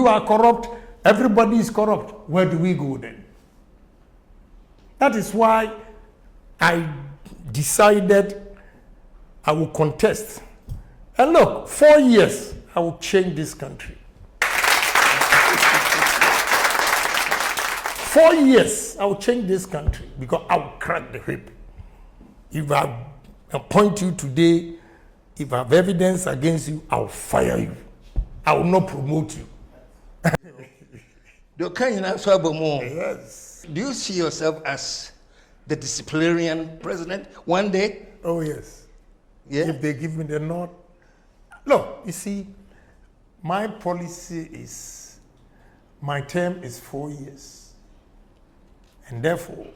you are corrupt, everybody is corrupt. Where do we go then? That is why I decided I will contest. And look, 4 years, I will change this country. 4 years, I will change this country because I will crack the whip. If I appoint you today, if I have evidence against you, I will fire you. I will not promote you. Yes. Do you see yourself as the disciplinarian president one day? Oh, yes. Yeah. If they give me the nod. Look, you see, my policy is, my term is 4 years. And therefore,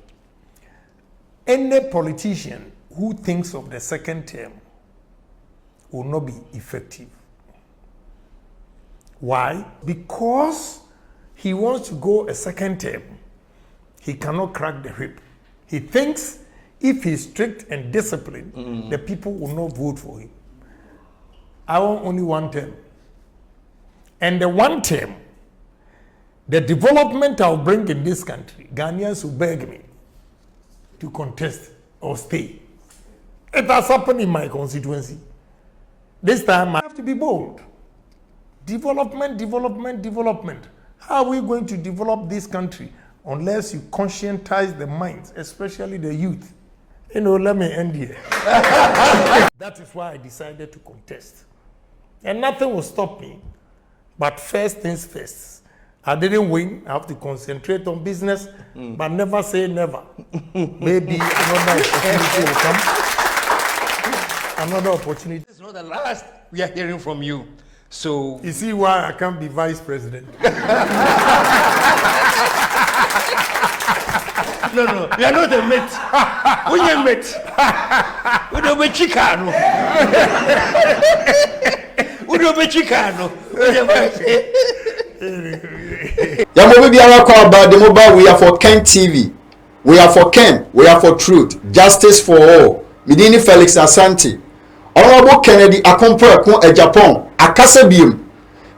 any politician who thinks of the second term will not be effective. Why? Because he wants to go a second term. He cannot crack the whip. He thinks if he's strict and disciplined, the people will not vote for him. I want only one term. And the one term, the development I'll bring in this country, Ghanaians will beg me to contest or stay. It has happened in my constituency. This time I have to be bold. Development, development, development. How are we going to develop this country unless you conscientize the minds, especially the youth? You know, let me end here. That is why I decided to contest. And nothing will stop me. But first things first. I didn't win. I have to concentrate on business, but never say never. Maybe another opportunity will come. Another opportunity. This is not the last we are hearing from you. So you see why I can't be vice president. No, we are not a mate. We are mate. We don't be Chicano. We don't be Chicano. We are for Ken TV. We are for Ken. We are for truth. Justice for all. Midini Felix Asante. Honorable Kennedy Agyapong Agyapong. Akasebium.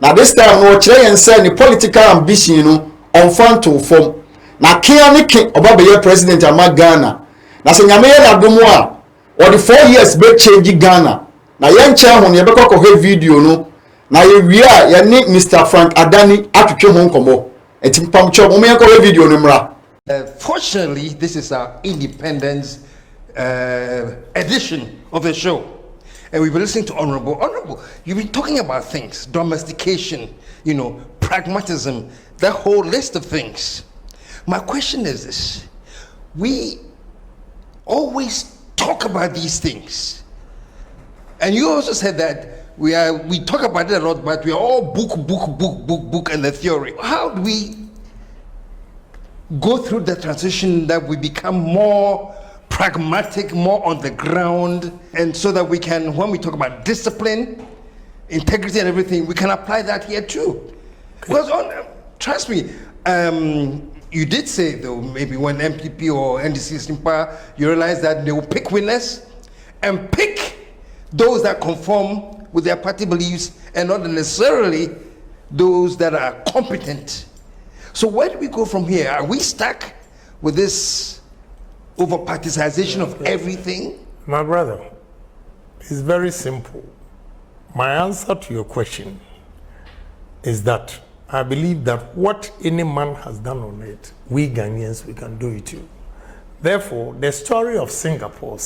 Now this time no chere yen say ni political ambition no on front to form. Na Ken ni Ken Obabeye president ama Ghana. Na se nyame ye na domo a or the 4 years be change Ghana. Na yen che ho ne be kokko video no. Na ye wi a ye ni Mr. Frank Adani atwetwe ho nkomo. Etimpam cho mo me ko video no mra. Fortunately, this is our independence edition of the show. And we've been listening to Honorable, you've been talking about things, domestication, you know, pragmatism, that whole list of things. My question is this: we always talk about these things, and you also said that we talk about it a lot, but we are all book, and the theory. How do we go through the transition that we become more pragmatic, more on the ground, and so that we can, when we talk about discipline, integrity and everything, we can apply that here too? Because trust me, you did say though, maybe when MPP or NDC is in power, you realize that they will pick winners and pick those that conform with their party beliefs and not necessarily those that are competent. So where do we go from here? Are we stuck with this over-particization of everything? My brother, it's very simple. My answer to your question is that I believe that what any man has done on it, we Ghanaians, we can do it too. Therefore, the story of Singapore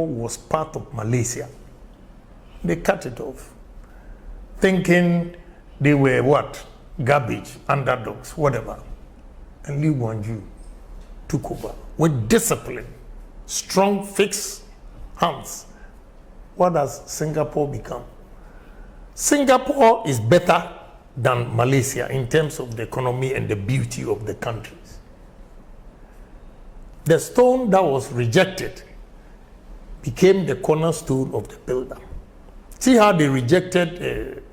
was part of Malaysia. They cut it off, thinking they were what? Garbage, underdogs, whatever. And Lee Kuan Yew took over with discipline, strong, fixed hands. What does Singapore become? Singapore is better than Malaysia in terms of the economy and the beauty of the countries. The stone that was rejected became the cornerstone of the builder. See how they rejected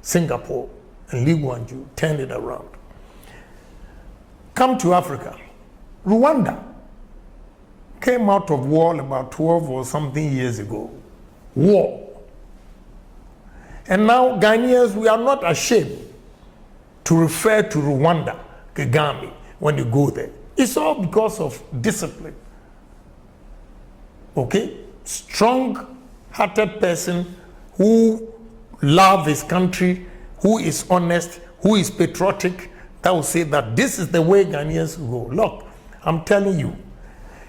Singapore, and Lee Kuan Yew turned it around. Come to Africa. Rwanda came out of war about 12 or something years ago. War. And now Ghanaians, we are not ashamed to refer to Rwanda, Kagame, when you go there. It's all because of discipline. Okay? Strong-hearted person who loves his country, who is honest, who is patriotic, that will say that this is the way Ghanaians go. Look, I'm telling you,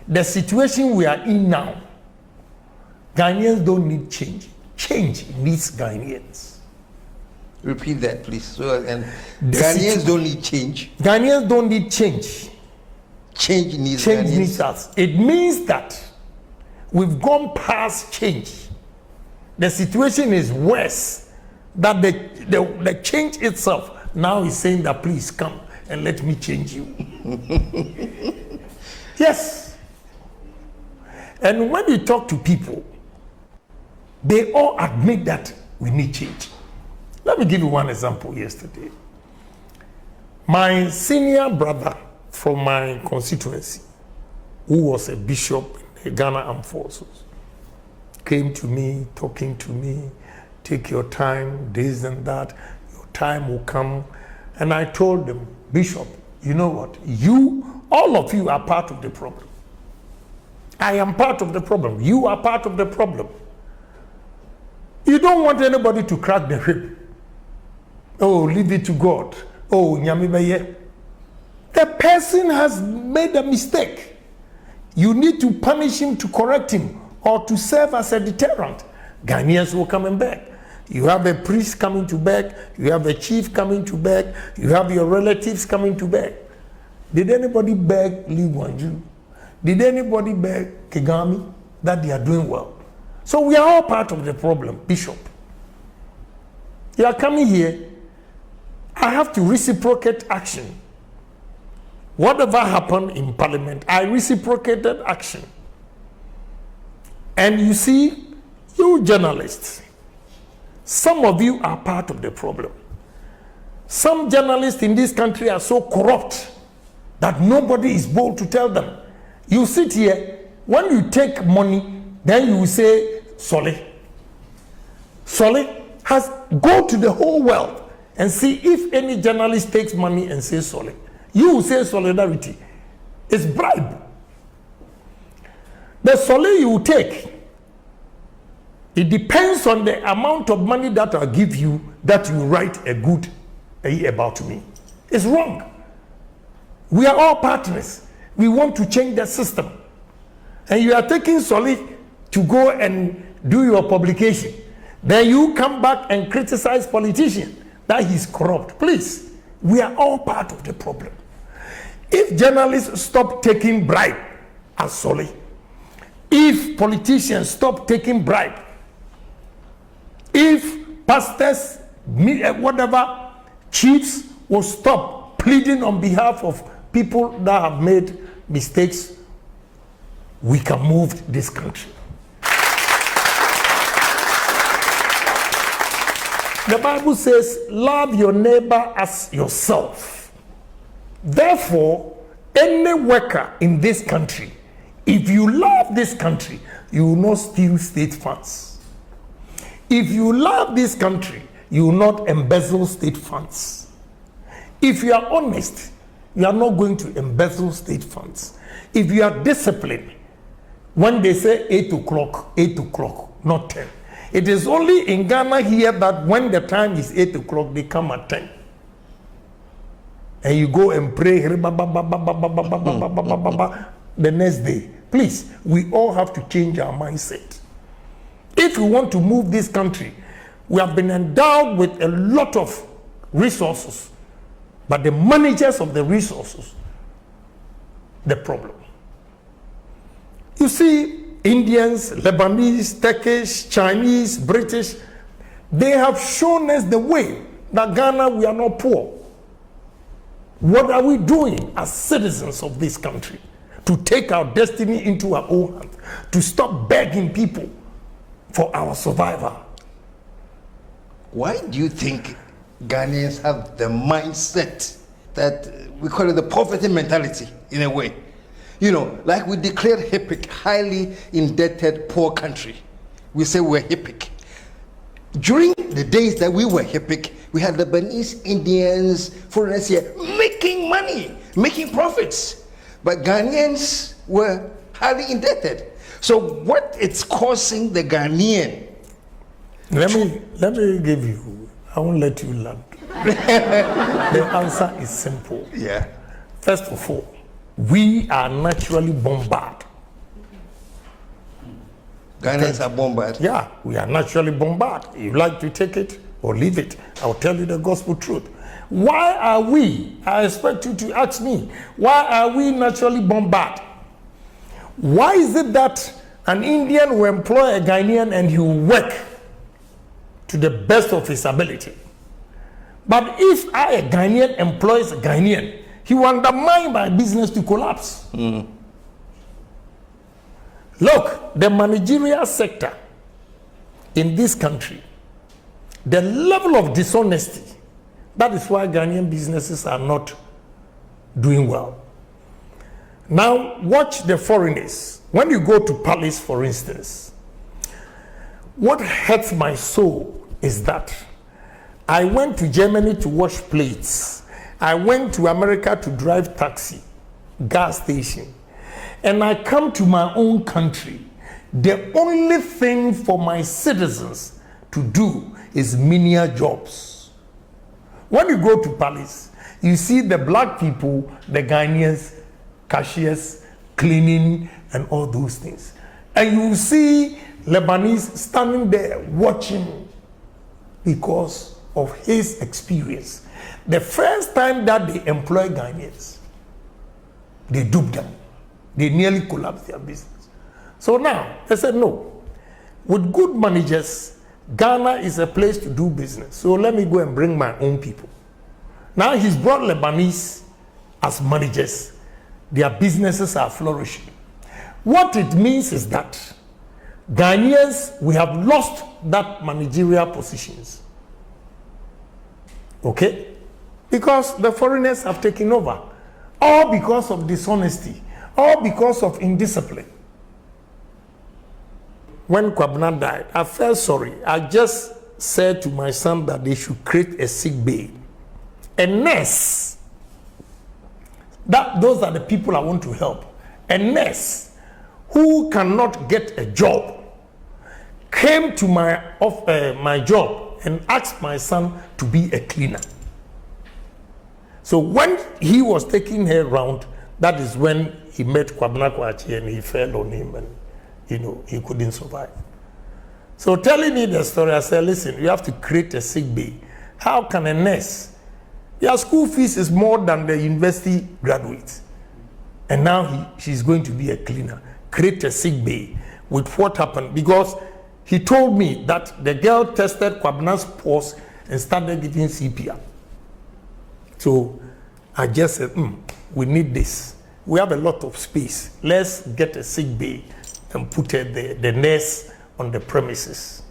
the situation we are in now, Ghanaians don't need change. Change needs Ghanaians. Repeat that, please. So, and Ghanaians don't need change. Ghanaians don't need change. Change needs Change Ghanaians. needs us. It means that we've gone past change. The situation is worse. That the change itself now is saying that please come and let me change you. Yes. And when you talk to people, they all admit that we need change. Let me give you one example yesterday. My senior brother from my constituency, who was a bishop in the Ghana Armed Forces, came to me, talking to me, take your time, this and that, your time will come. And I told them, Bishop, you know what? You, all of you are part of the problem. I am part of the problem. You are part of the problem. You don't want anybody to crack the whip. Oh, leave it to God. Oh, nyamibeye. The person has made a mistake. You need to punish him, to correct him, or to serve as a deterrent. Ghanaians will come and beg. You have a priest coming to beg. You have a chief coming to beg. You have your relatives coming to beg. Did anybody beg Lee Wanju? Did anybody beg Kagame that they are doing well? So we are all part of the problem, Bishop. You are coming here. I have to reciprocate action. Whatever happened in Parliament, I reciprocated action. And you see, you journalists, some of you are part of the problem. Some journalists in this country are so corrupt that nobody is bold to tell them. You sit here, when you take money, then you will say, Sole. Sole has go to the whole world and see if any journalist takes money and says Sole. You will say solidarity. It's bribe. The Sole you will take, it depends on the amount of money that I'll give you that you write a good about me. It's wrong. We are all partners. We want to change the system. And you are taking Sole to go and do your publication. Then you come back and criticize politicians that he's corrupt. Please, we are all part of the problem. If journalists stop taking bribe as Sole, if politicians stop taking bribe, if pastors, whatever, chiefs will stop pleading on behalf of people that have made mistakes, we can move this country. The Bible says, love your neighbor as yourself. Therefore, any worker in this country, if you love this country, you will not steal state funds. If you love this country, you will not embezzle state funds. If you are honest, you are not going to embezzle state funds. If you are disciplined, when they say 8 o'clock, not 10. It is only in Ghana here that when the time is 8 o'clock, they come at 10. And you go and pray the next day. Please, we all have to change our mindset. If we want to move this country, we have been endowed with a lot of resources, but the managers of the resources, the problem. You see, Indians, Lebanese, Turkish, Chinese, British, they have shown us the way that Ghana, we are not poor. What are we doing as citizens of this country to take our destiny into our own hands, to stop begging people for our survival? Why do you think Ghanaians have the mindset that we call it the poverty mentality in a way? You know, like we declared HIPIC, highly indebted poor country. We say we're HIPIC. During the days that we were HIPIC, We had Lebanese, Indians, foreigners here making money, making profits. But Ghanaians were highly indebted. So what is causing the Ghanaian? Let me give you, I won't let you land. The answer is simple. Yeah. First of all, we are naturally bombarded. Ghanaians are bombarded. Yeah, we are naturally bombarded. You like to take it or leave it. I'll tell you the gospel truth. Why are we, I expect you to ask me, why are we naturally bombarded? Why is it that an Indian will employ a Ghanaian and he will work to the best of his ability? But if a Ghanaian employs a Ghanaian, he will undermine my business to collapse. Look, the managerial sector in this country, the level of dishonesty, that is why Ghanaian businesses are not doing well. Now, watch the foreigners. When you go to Palace, for instance, what hurts my soul is that I went to Germany to wash plates. I went to America to drive taxi, gas station. And I come to my own country. The only thing for my citizens to do is menial jobs. When you go to Palace, you see the black people, the Ghanaians, cashiers, cleaning, and all those things. And you see Lebanese standing there watching because of his experience. The first time that they employ Ghanaians, they dupe them. They nearly collapse their business. So now, they said no. With good managers, Ghana is a place to do business. So let me go and bring my own people. Now he's brought Lebanese as managers. Their businesses are flourishing. What it means is that Ghanaians, we have lost that managerial positions. Okay? Because the foreigners have taken over. All because of dishonesty. All because of indiscipline. When Kwabena died, I felt sorry. I just said to my son that they should create a sick bay. A nurse. Those are the people I want to help. A nurse who cannot get a job came to my job and asked my son to be a cleaner. So when he was taking her around, that is when he met Kwabena Kwachi and he fell on him and, he couldn't survive. So telling me the story, I said, listen, you have to create a sick bay. How can a nurse? Their school fees is more than the university graduates. And now she's going to be a cleaner. Create a sick bay with what happened. Because he told me that the girl tested Kwabena's pulse and started giving CPR. So I just said, we need this. We have a lot of space. Let's get a sick bay and put the nurse on the premises.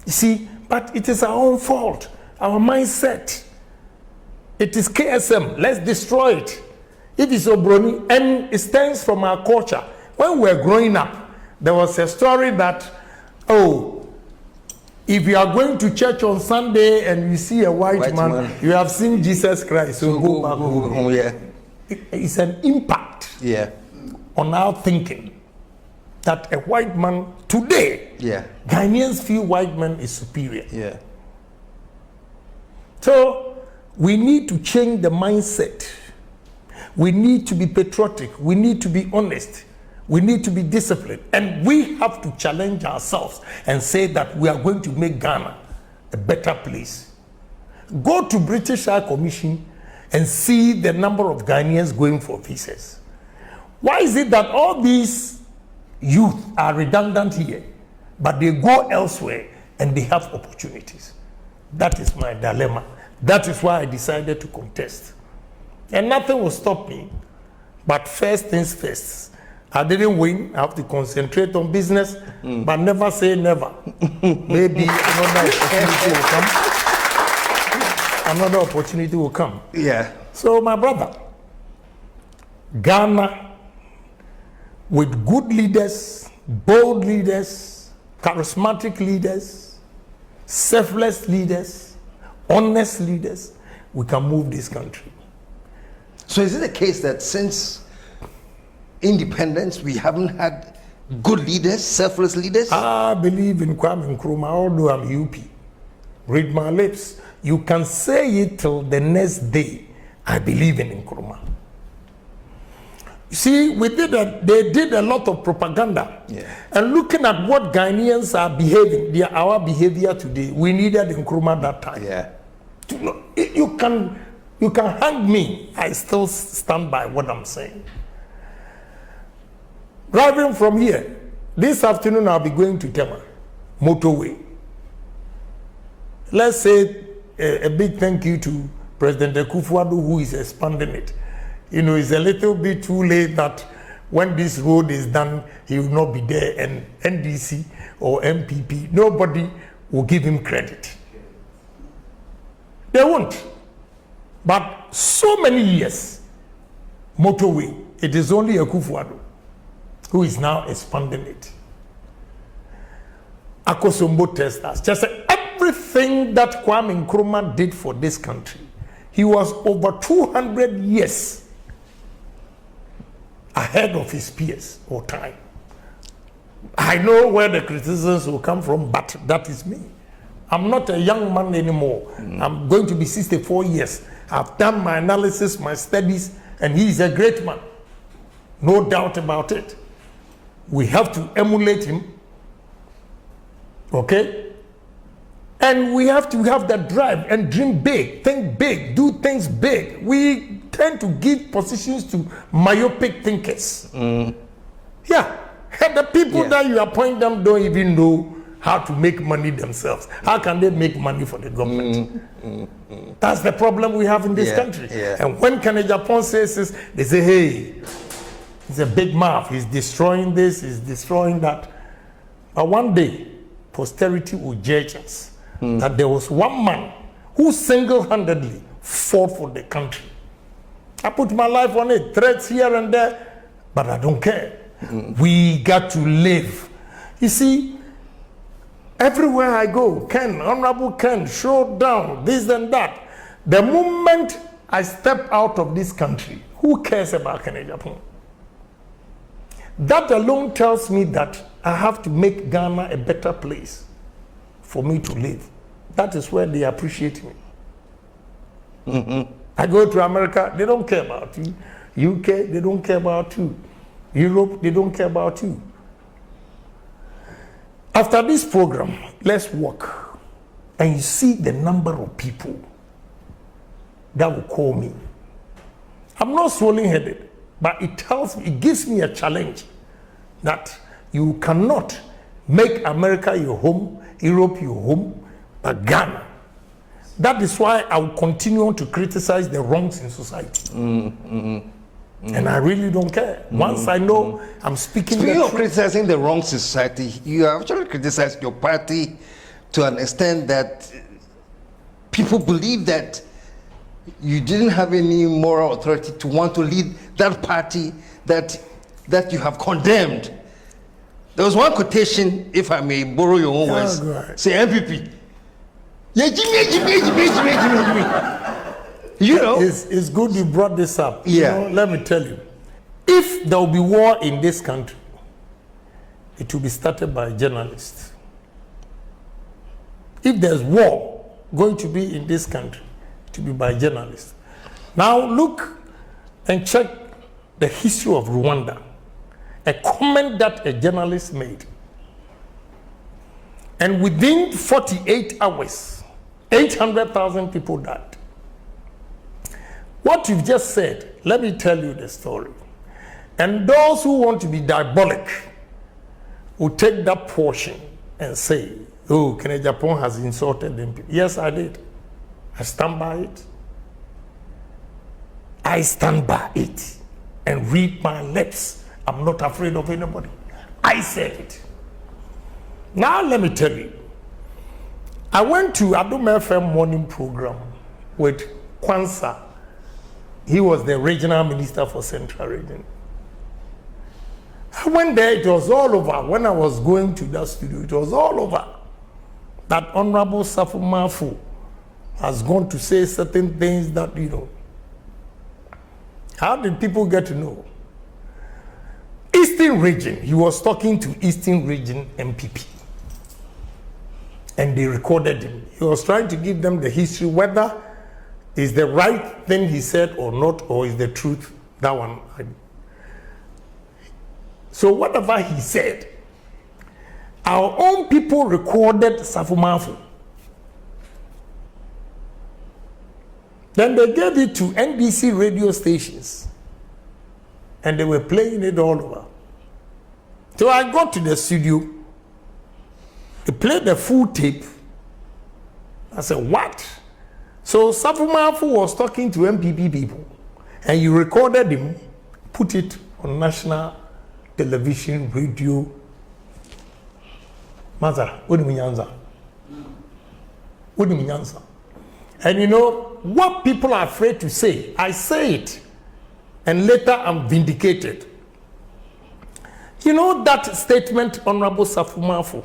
You see, but it is our own fault, our mindset. It is KSM. Let's destroy it. It is Obroni, and it stems from our culture. When we were growing up, there was a story that, if you are going to church on Sunday and you see a white man, you have seen Jesus Christ. So go back home. Yeah. It's an impact on our thinking that a white man today, Ghanaians feel white man is superior. Yeah. So we need to change the mindset. We need to be patriotic. We need to be honest. We need to be disciplined. And we have to challenge ourselves and say that we are going to make Ghana a better place. Go to British High Commission and see the number of Ghanaians going for visas. Why is it that all these youth are redundant here, but they go elsewhere and they have opportunities? That is my dilemma. That is why I decided to contest. And nothing will stop me. But first things first. I didn't win. I have to concentrate on business, but never say never. Maybe another opportunity will come. Another opportunity will come. Yeah. So, my brother, Ghana, with good leaders, bold leaders, charismatic leaders, selfless leaders, honest leaders, we can move this country. So is it the case that since independence, we haven't had good leaders, selfless leaders? I believe in Kwame Nkrumah, although I'm UP. Read my lips. You can say it till the next day. I believe in Nkrumah. You see, they did a lot of propaganda. Yeah. And looking at what Ghanaians are behaving, our behavior today, we needed Nkrumah that time. Yeah. You can hang me. I still stand by what I'm saying. Driving from here, this afternoon I'll be going to Tema, motorway. Let's say a big thank you to President Akufo-Addo, who is expanding it. You know, it's a little bit too late that when this road is done, he will not be there, and NDC or MPP, nobody will give him credit. They won't. But so many years, motorway, it is only Akufo-Addo who is now expanding it. Akosombo testers, just everything that Kwame Nkrumah did for this country, he was over 200 years ahead of his peers or time. I know where the criticisms will come from, but that is me. I'm not a young man anymore. I'm going to be 64 years. I've done my analysis, my studies, and he is a great man. No doubt about it. We have to emulate him. Okay? And we have to have that drive and dream big, think big, do things big. We tend to give positions to myopic thinkers. Yeah. And the people that you appoint them don't even know how to make money themselves. How can they make money for the government? That's the problem we have in this country. Yeah. And when Agyapong says this, they say, hey, he's a big mouth. He's destroying this, he's destroying that. But one day, posterity will judge us that there was one man who single-handedly fought for the country. I put my life on it, threats here and there, but I don't care. We got to live. You see, everywhere I go, Ken, Honorable Ken, showdown, this and that. The moment I step out of this country, who cares about Agyapong? That alone tells me that I have to make Ghana a better place for me to live. That is where they appreciate me. I go to America, they don't care about you. UK, they don't care about you. Europe, they don't care about you. After this program, let's walk, and you see the number of people that will call me. I'm not swollen-headed, but it gives me a challenge that you cannot make America your home, Europe your home, but Ghana. That is why I will continue to criticize the wrongs in society. And I really don't care. Once I know I'm speaking Speaking the of truth. criticizing the wrong society, you have actually criticized your party to an extent that people believe that you didn't have any moral authority to want to lead that party that you have condemned. There was one quotation, if I may borrow your own words, say MPP. You know, it's good you brought this up. Yeah. You know, let me tell you, if there will be war in this country, it will be started by journalists. If there's war going to be in this country, it will be by journalists. Now look and check the history of Rwanda. A comment that a journalist made. And within 48 hours, 800,000 people died. What you've just said, let me tell you the story. And those who want to be diabolic will take that portion and say, oh, Agyapong has insulted them. Yes, I did. I stand by it. I stand by it and read my lips. I'm not afraid of anybody. I said it. Now let me tell you. I went to Adom FM morning program with Kwanzaa. He was the regional minister for Central Region. I went there, it was all over. When I was going to that studio, it was all over. That Honorable Safo Mafu, has gone to say certain things that, you know. How did people get to know? Eastern region, he was talking to Eastern region MPP. And they recorded him. He was trying to give them the history, whether is the right thing he said or not, or is the truth, that one. So whatever he said, our own people recorded Safumafu. Then they gave it to NBC radio stations. And they were playing it all over. So I got to the studio. They played the full tape. I said, what? So Safumafu was talking to MPP people. And you recorded him, put it on national television, radio. Maza, what do you mean answer? What do you mean answer? And you know, what people are afraid to say, I say it. And later I'm vindicated. You know that statement Honorable Safumafu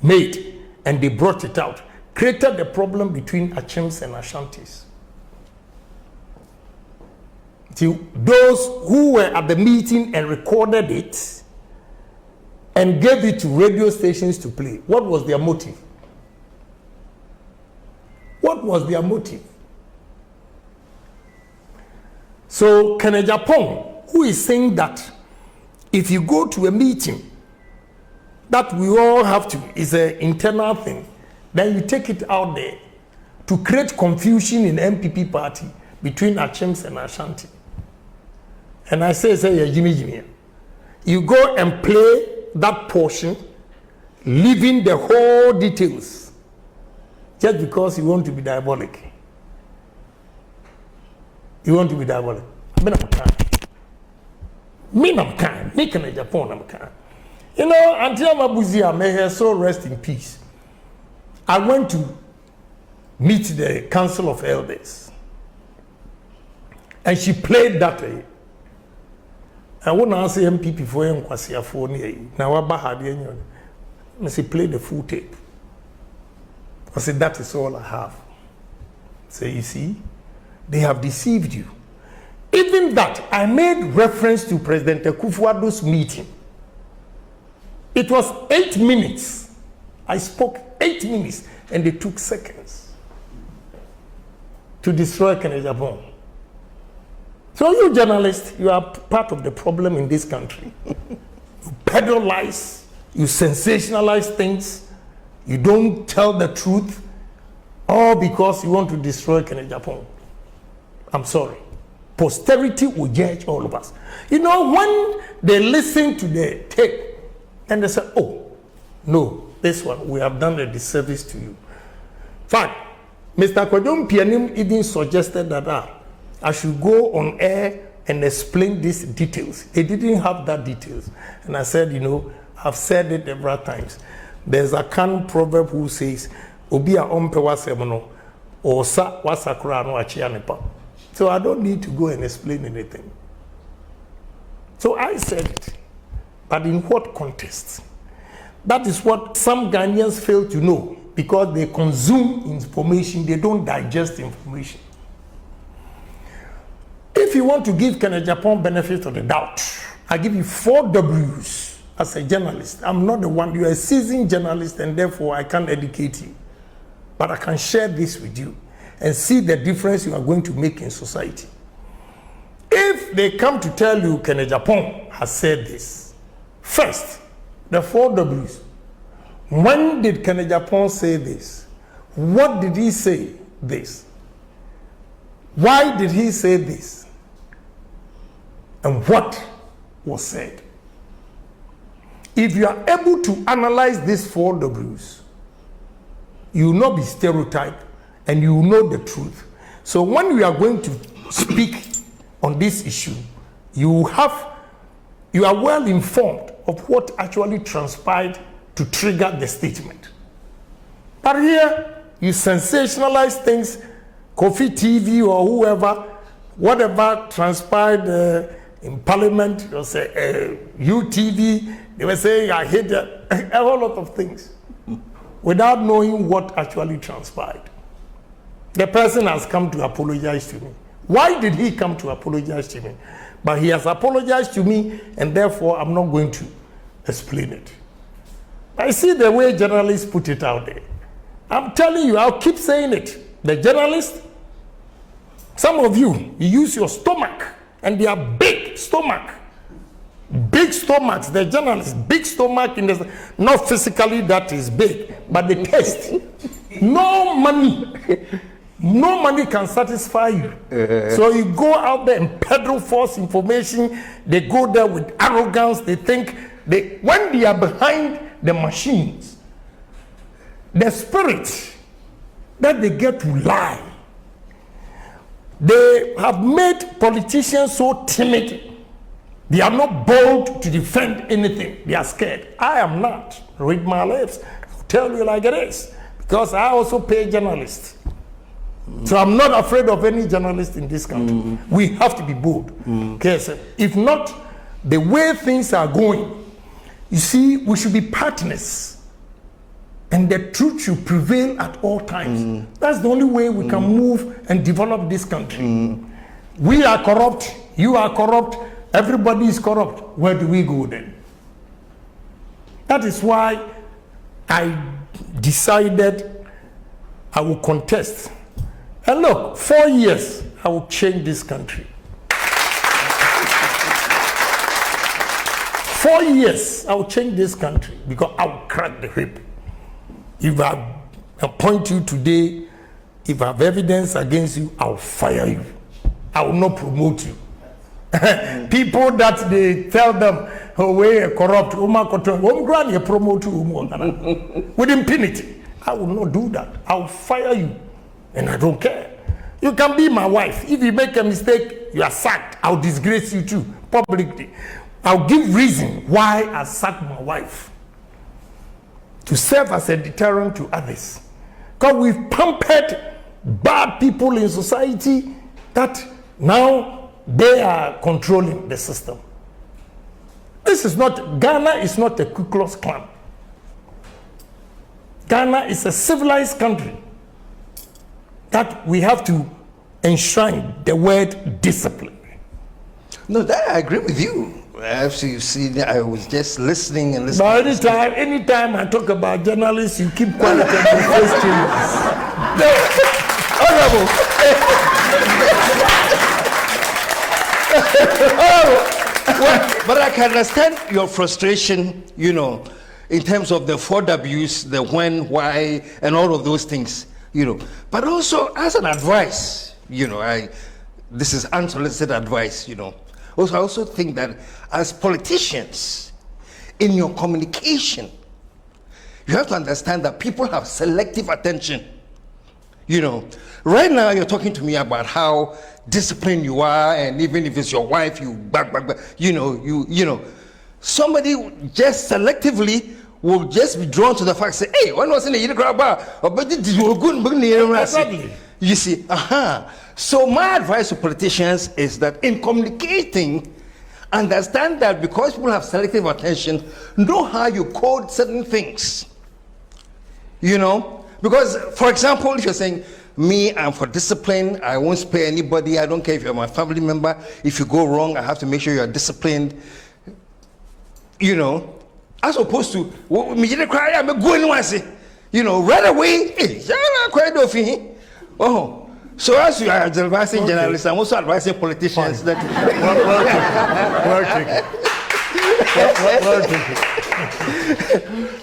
made, and they brought it out, created the problem between Achims and Ashantis. To those who were at the meeting and recorded it and gave it to radio stations to play, what was their motive? What was their motive? So Agyapong, who is saying that if you go to a meeting that we all have to, is an internal thing, then you take it out there to create confusion in the MPP party between Achims and Ashanti. And I say, Jimmy, you go and play that portion, leaving the whole details, just because you want to be diabolic. You want to be diabolic. I'm kind. Me, I'm kind. Me, Agyapong, I'm kind. You know, until Mabuzia, may her soul rest in peace. I went to meet the Council of Elders. And she played that. I won't answer MPP for him, Kwasia for me. Now, I say, play the full tape. I said, that is all I have. So, you see, they have deceived you. Even that, I made reference to President Akufo-Addo's meeting. It was 8 minutes. I spoke 8 minutes, and they took seconds to destroy Agyapong. So you journalists, you are part of the problem in this country. You peddle lies, you sensationalize things, you don't tell the truth, all because you want to destroy Agyapong. I'm sorry. Posterity will judge all of us. You know, when they listen to the tape, and they say, oh, no, this one, we have done a disservice to you. Fine. Mr. Kwadwo Mpianim even suggested that I should go on air and explain these details. They didn't have that details. And I said, you know, I've said it several times. There's a Kan proverb who says, Obi a ompe wasemono, or sa wasakura no achianepa. So I don't need to go and explain anything. So I said it. But in what context? That is what some Ghanaians fail to know, because they consume information, they don't digest information. If you want to give Agyapong benefit of the doubt, I give you 4 W's as a journalist. I'm not the one, you're a seasoned journalist, and therefore I can't educate you. But I can share this with you and see the difference you are going to make in society. If they come to tell you Agyapong has said this, first, the 4 W's. When did Agyapong say this? What did he say this? Why did he say this? And what was said? If you are able to analyze these 4 W's, you will not be stereotyped and you will know the truth. So when we are going to speak on this issue, you are well informed of what actually transpired to trigger the statement. But here, you sensationalize things, Kofi TV or whoever, whatever transpired in Parliament, you'll say UTV, they were saying I hate that, a whole lot of things, without knowing what actually transpired. The person has come to apologize to me. Why did he come to apologize to me? But he has apologized to me, and therefore I'm not going to explain it. I see the way journalists put it out there. I'm telling you, I'll keep saying it. The journalists, some of you use your stomach, and they are big stomach. Big stomachs, the journalists, big stomach, in the, not physically that is big, but the taste. No money. No money can satisfy you. So you go out there and peddle false information. They go there with arrogance. They think when they are behind the machines, the spirit that they get to lie, they have made politicians so timid. They are not bold to defend anything. They are scared. I am not. Read my lips. I'll tell you like it is. Because I also pay journalists. So I'm not afraid of any journalist in this country. We have to be bold. Okay, so if not, the way things are going, you see, we should be partners. And the truth should prevail at all times. That's the only way we can move and develop this country. We are corrupt. You are corrupt. Everybody is corrupt. Where do we go then? That is why I decided I will contest. And look, 4 years, I will change this country. 4 years, I will change this country because I will crack the whip. If I appoint you today, if I have evidence against you, I will fire you. I will not promote you. People that they tell them, oh, we are corrupt, promote you with impunity. I will not do that. I will fire you. And I don't care. You can be my wife. If you make a mistake, you are sacked. I'll disgrace you too, publicly. I'll give reason why I sacked my wife. To serve as a deterrent to others. Because we've pampered bad people in society that now they are controlling the system. This is not, Ghana is not a Ku Klux Klan. Ghana is a civilized country that we have to enshrine the word discipline. No, that I agree with you. Actually, you see, I was just listening and listening. But anytime I talk about journalists, you keep quiet and face changes. No, honorable. Well, but I can understand your frustration, you know, in terms of the 4 W's, the when, why, and all of those things, you know. But also, as an advice, you know, this is unsolicited advice, you know. Also, I also think that as politicians, in your communication, you have to understand that people have selective attention. You know, right now you're talking to me about how disciplined you are, and even if it's your wife, you you know, somebody just selectively will just be drawn to the fact, say, hey, when was in the Exactly. You see, So my advice to politicians is that in communicating, understand that because people have selective attention, know how you code certain things. You know, because, for example, if you're saying, me, I'm for discipline, I won't spare anybody, I don't care if you're my family member, if you go wrong, I have to make sure you're disciplined. You know, as opposed to, you know, right away, hey, oh. So as you are advising journalists, I'm also advising politicians that...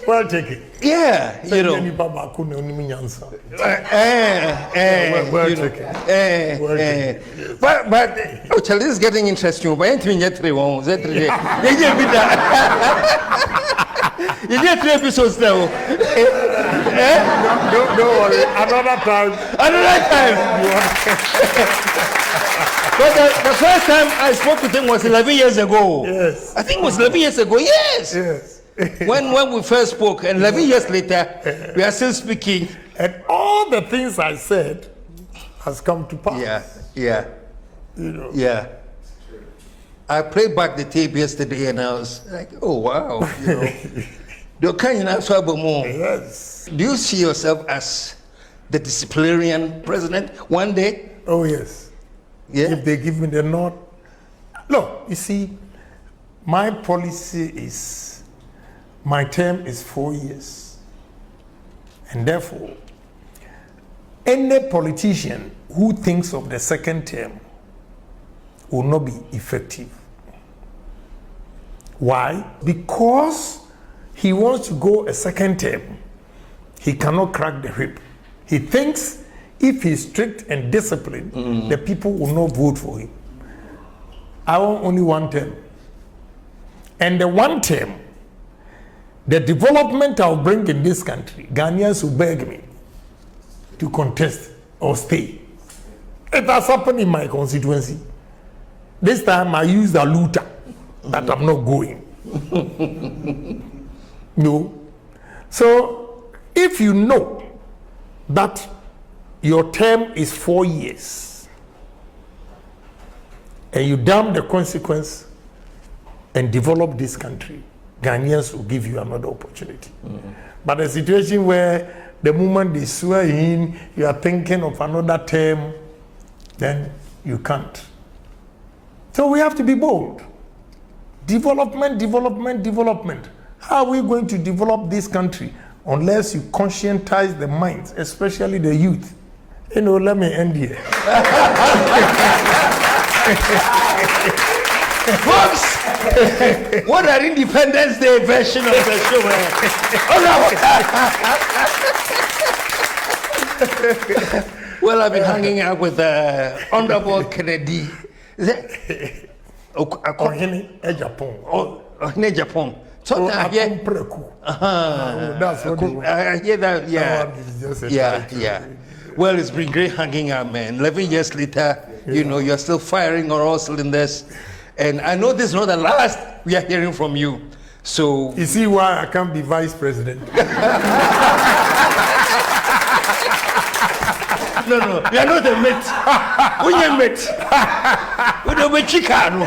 Well taken. Yeah, you know. But oh, this is getting interesting. But you get 3 episodes now. Don't worry. Another time. But the first time I spoke with him was 11 years ago. Yes. I think it was 11 years ago. Yes. when we first spoke, and 11 years later, we are still speaking. And all the things I said has come to pass. Yeah. You know. Yeah. I played back the tape yesterday, and I was like, oh wow. You know. Yes. Do you see yourself as the disciplinarian president one day? Oh, yes. Yeah. If they give me the nod. Look, you see, my policy is, my term is 4 years. And therefore, any politician who thinks of the second term will not be effective. Why? Because he wants to go a second term. He cannot crack the whip. He thinks if he's strict and disciplined, the people will not vote for him. I want only one term. And the one term, the development I'll bring in this country, Ghanaians will beg me to contest or stay. It has happened in my constituency. This time I used a looter that I'm not going. No. So if you know that your term is 4 years and you damn the consequence and develop this country, Ghanaians will give you another opportunity. But a situation where the moment they swear in, you are thinking of another term, then you can't. So we have to be bold. Development, development, development. How are we going to develop this country unless you conscientize the minds, especially the youth? You know, let me end here. Folks, what an Independence Day version of the show. Well, I've been hanging out with Honorable Kennedy. Is it? Agyapong. Oh, Agyapong. So That's what I hear that, yeah. That one is just a Yeah, title. yeah. Well, it's been great hanging out, man. 11 years later, you know, you're still firing on all cylinders. And I know this is not the last we are hearing from you. So You see why I can't be vice president? no, you are not a mate. When you're a mate, we don't be Chicano.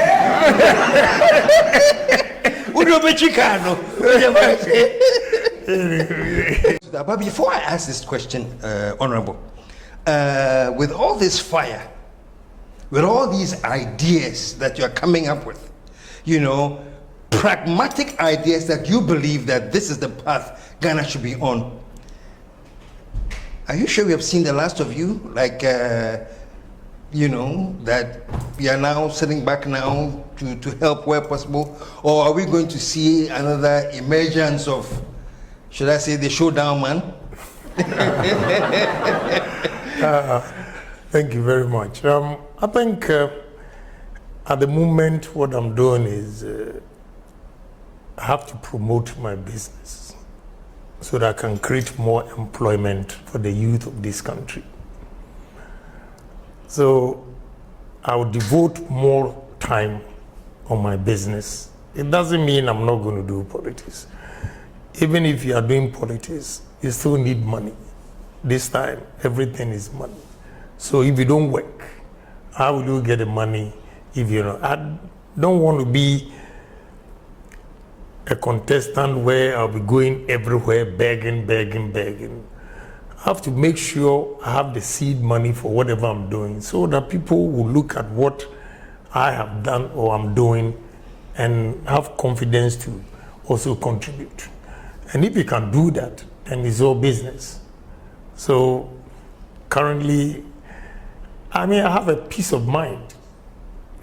We don't be Chicano. But before I ask this question, Honorable, with all this fire, with all these ideas that you're coming up with, you know, pragmatic ideas that you believe that this is the path Ghana should be on, are you sure we have seen the last of you? Like, you know, that we are now sitting back now to help where possible? Or are we going to see another emergence of, should I say, the showdown man? Thank you very much. I think at the moment what I'm doing is I have to promote my business so that I can create more employment for the youth of this country. So I will devote more time on my business. It doesn't mean I'm not going to do politics. Even if you are doing politics, you still need money. This time, everything is money. So if you don't work, how will you get the money if you know? I don't want to be a contestant where I'll be going everywhere begging. I have to make sure I have the seed money for whatever I'm doing so that people will look at what I have done or I'm doing and have confidence to also contribute. And if you can do that, then it's all business. So currently, I have a peace of mind,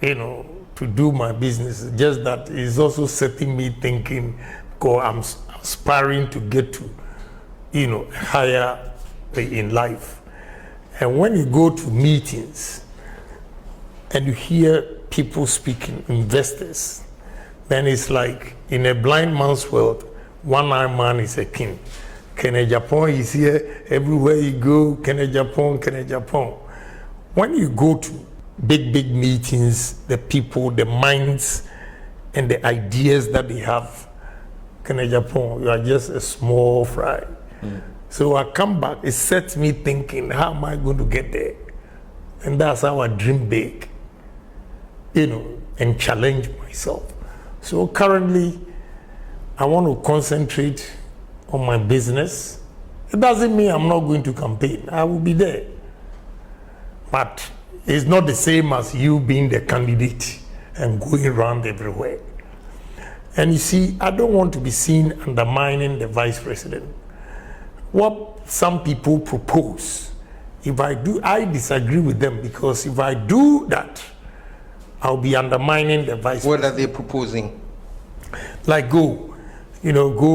you know, to do my business. Just that is also setting me thinking, because I'm aspiring to get to, you know, higher in life. And when you go to meetings and you hear people speaking, investors, then it's like in a blind man's world, one-eyed man is a king. Agyapong is here, everywhere you go, Agyapong. When you go to big meetings, the people, the minds, and the ideas that they have, Agyapong, you are just a small fry. So I come back, it sets me thinking, how am I going to get there? And that's how I dream big, you know, and challenge myself. So currently, I want to concentrate on my business. It doesn't mean I'm not going to campaign. I will be there. But it's not the same as you being the candidate and going around everywhere. And you see, I don't want to be seen undermining the vice president. What some people propose, if I do, I disagree with them, because if I do that, I'll be undermining the vice president. What are they proposing? Like go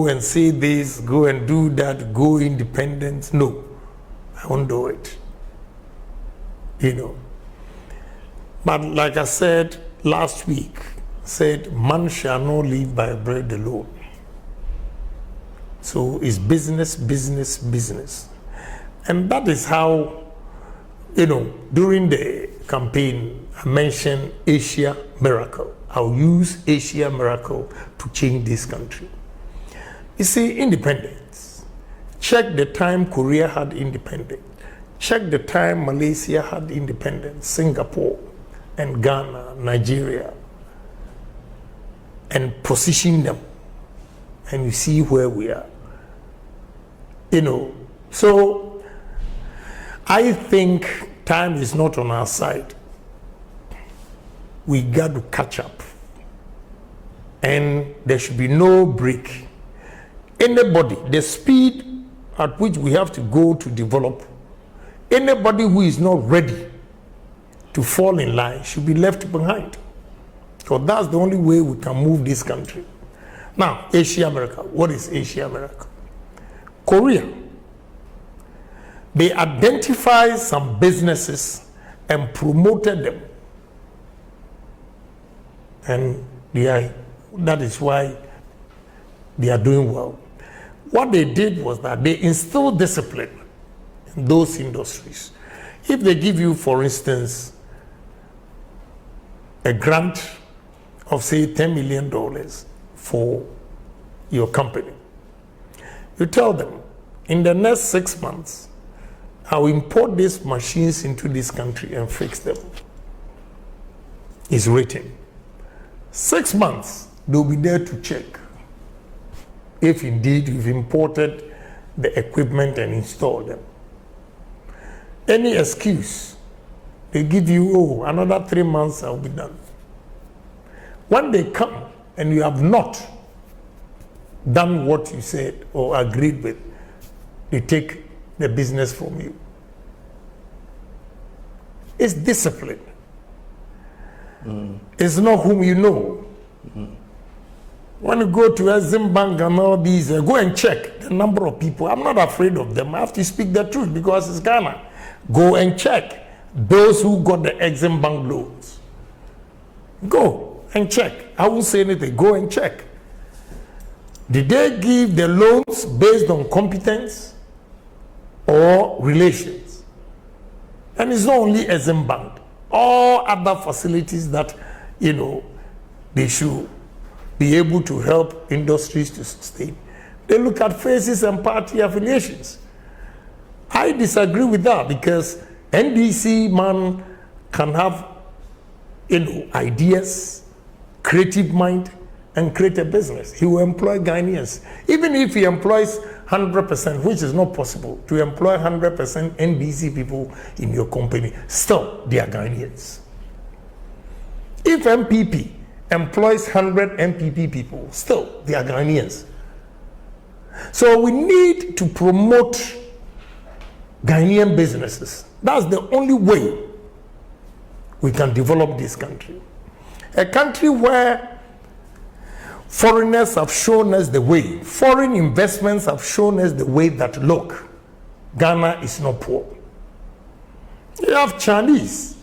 and say this, go and do that, go independent. No, I won't do it. But like I said last week, said man shall not live by bread alone. So it's business, business, business. And that is how, during the campaign, I mentioned Asia Miracle. I'll use Asia Miracle to change this country. You see, independence. Check the time Korea had independence. Check the time Malaysia had independence, Singapore and Ghana, Nigeria, and position them. And you see where we are. So I think time is not on our side. We got to catch up. And there should be no break. Anybody, the speed at which we have to go to develop, anybody who is not ready to fall in line should be left behind. Because that's the only way we can move this country. Now, Asia America. What is Asia America? Korea. They identified some businesses and promoted them. And that is why they are doing well. What they did was that they instilled discipline in those industries. If they give you, for instance, a grant of, say, $10 million for your company, you tell them, in the next 6 months, I'll import these machines into this country and fix them. It's written. 6 months, they'll be there to check if indeed you've imported the equipment and installed them. Any excuse, they give you, another 3 months, I'll be done. When they come and you have not done what you said or agreed with, they take the business from you. It's discipline. It's not whom you know. When you go to Exim Bank and all these, go and check the number of people. I'm not afraid of them. I have to speak the truth because it's Ghana. Go and check those who got the Exim Bank loans. Go and check. I won't say anything. Go and check. Did they give the loans based on competence or relations? And it's not only Exim Bank. All other facilities that, they should be able to help industries to sustain. They look at faces and party affiliations. I disagree with that because NDC man can have, ideas, creative mind, and create a business. He will employ Ghanaians. Even if he employs 100%, which is not possible, to employ 100% NDC people in your company, still they are Ghanaians. If MPP employs 100 MPP people, still they are Ghanaians. So we need to promote Ghanaian businesses. That's the only way we can develop this country. A country where foreigners have shown us the way. Foreign investments have shown us the way that, look, Ghana is not poor. You have Chinese,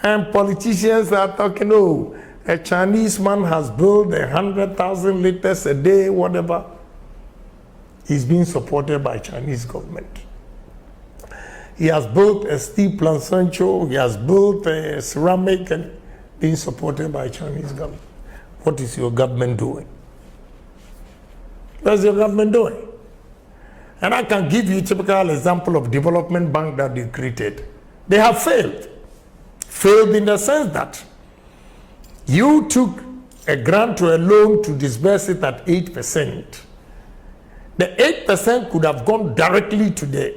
and politicians are talking, a Chinese man has built 100,000 liters a day, whatever. He's being supported by Chinese government. He has built a steel plant, Sancho. He has built a ceramic and being supported by Chinese government. What is your government doing? What's your government doing? And I can give you a typical example of development bank that they created. They have failed. Failed in the sense that you took a grant or a loan to disburse it at 8%. The 8% could have gone directly to the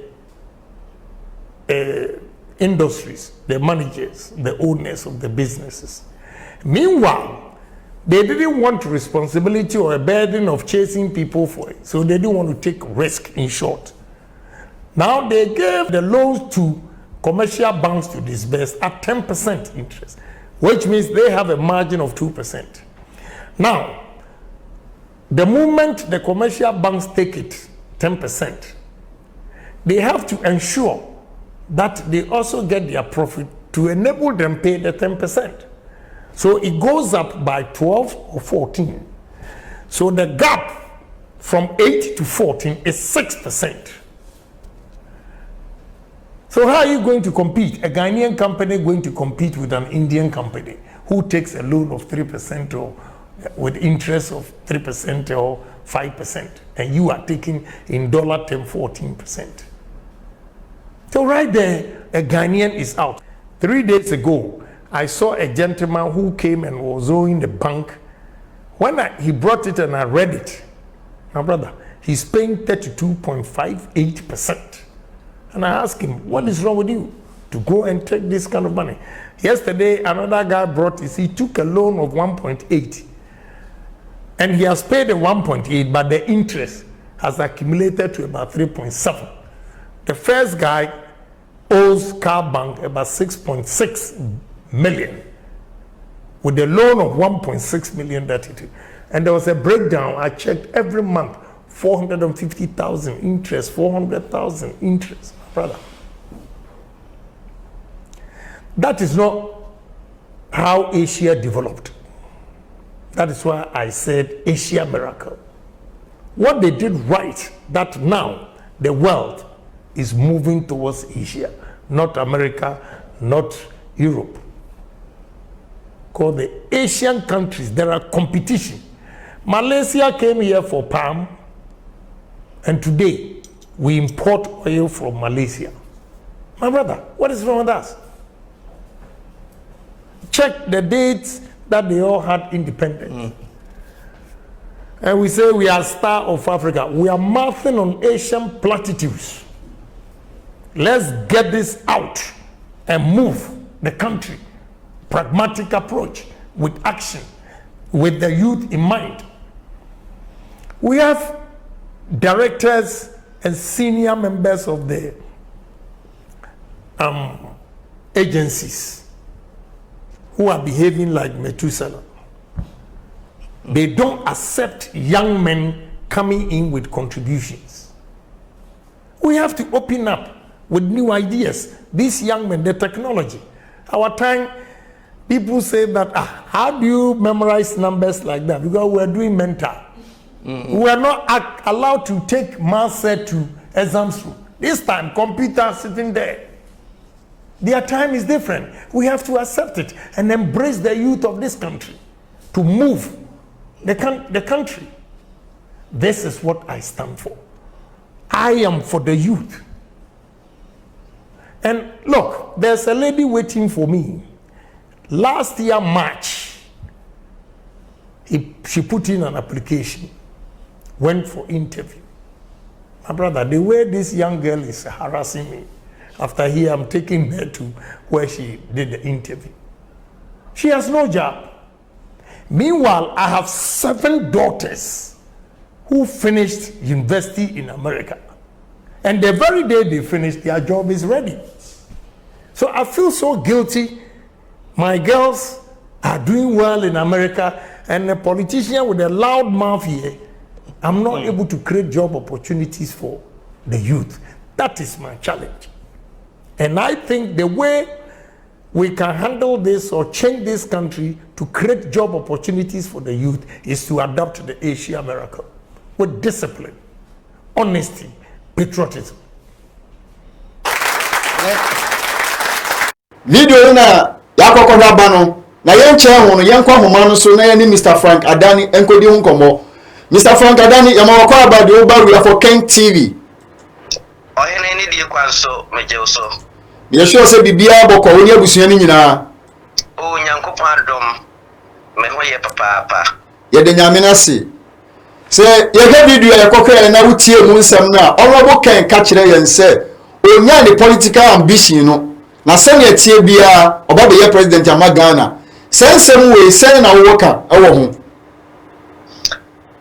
industries, the managers, the owners of the businesses. Meanwhile, they didn't want responsibility or a burden of chasing people for it. So they didn't want to take risk, in short. Now they gave the loans to commercial banks to disburse at 10% interest, which means they have a margin of 2%. Now, the moment the commercial banks take it, 10%, they have to ensure that they also get their profit to enable them pay the 10%. So it goes up by 12 or 14. So the gap from 8 to 14 is 6%. So how are you going to compete? A Ghanaian company going to compete with an Indian company who takes a loan of 3% or with interest of 3% or 5%, and you are taking in dollar term 14%. So right there, a Ghanaian is out. 3 days ago, I saw a gentleman who came and was owing the bank. When he brought it and I read it, my brother, he's paying 32.58%. And I asked him, what is wrong with you to go and take this kind of money? Yesterday, another guy brought this. He took a loan of 1.8. And he has paid the 1.8, but the interest has accumulated to about 3.7. The first guy owes Car Bank about 6.6 million with a loan of 1.6 million that he took. And there was a breakdown. I checked every month, 450,000 interest, 400,000 interest, brother. That is not how Asia developed. That is why I said Asia miracle. What they did right, that now the world is moving towards Asia, not America, not Europe. Because the Asian countries, there are competition. Malaysia came here for palm, and today we import oil from Malaysia. My brother, what is wrong with us? Check the dates that they all had independence. And we say we are star of Africa. We are mouthing on Asian platitudes. Let's get this out and move the country. Pragmatic approach with action, with the youth in mind. We have directors and senior members of the agencies who are behaving like Methuselah. They don't accept young men coming in with contributions. We have to open up with new ideas. These young men, the technology. Our time, people say that, how do you memorize numbers like that? Because we're doing mental. We are not allowed to take math set to exams. This time, computer sitting there. Their time is different. We have to accept it and embrace the youth of this country to move the country. This is what I stand for. I am for the youth. And look, there's a lady waiting for me. Last year, March, she put in an application, went for interview. My brother, the way this young girl is harassing me, after here, I'm taking her to where she did the interview. She has no job. Meanwhile, I have 7 daughters who finished university in America. And the very day they finished, their job is ready. So I feel so guilty. My girls are doing well in America, and a politician with a loud mouth here, I'm not able to create job opportunities for the youth. That is my challenge. And I think the way we can handle this or change this country to create job opportunities for the youth is to adopt the Asia miracle with discipline, honesty, patriotism. Video na yakoko rabano na yenche hono yenkwa homano so na ni Mr. Frank Adani enkodi hunkomo. Mr. Frank Adani yamawako abadi obaru for Ken TV. Ohene ni die kwanso mejeoso. Yesho se bibia boko oni abusuani nyina. O nyankopon adom me hoye papa. Ye de nyame na se. Say you get video e kokre na wutie mu nsem na honorable Ken ka kire yen say onya the political ambition no na se na tie bia oba be ye president amagana sensem we say na wo ka e wo ho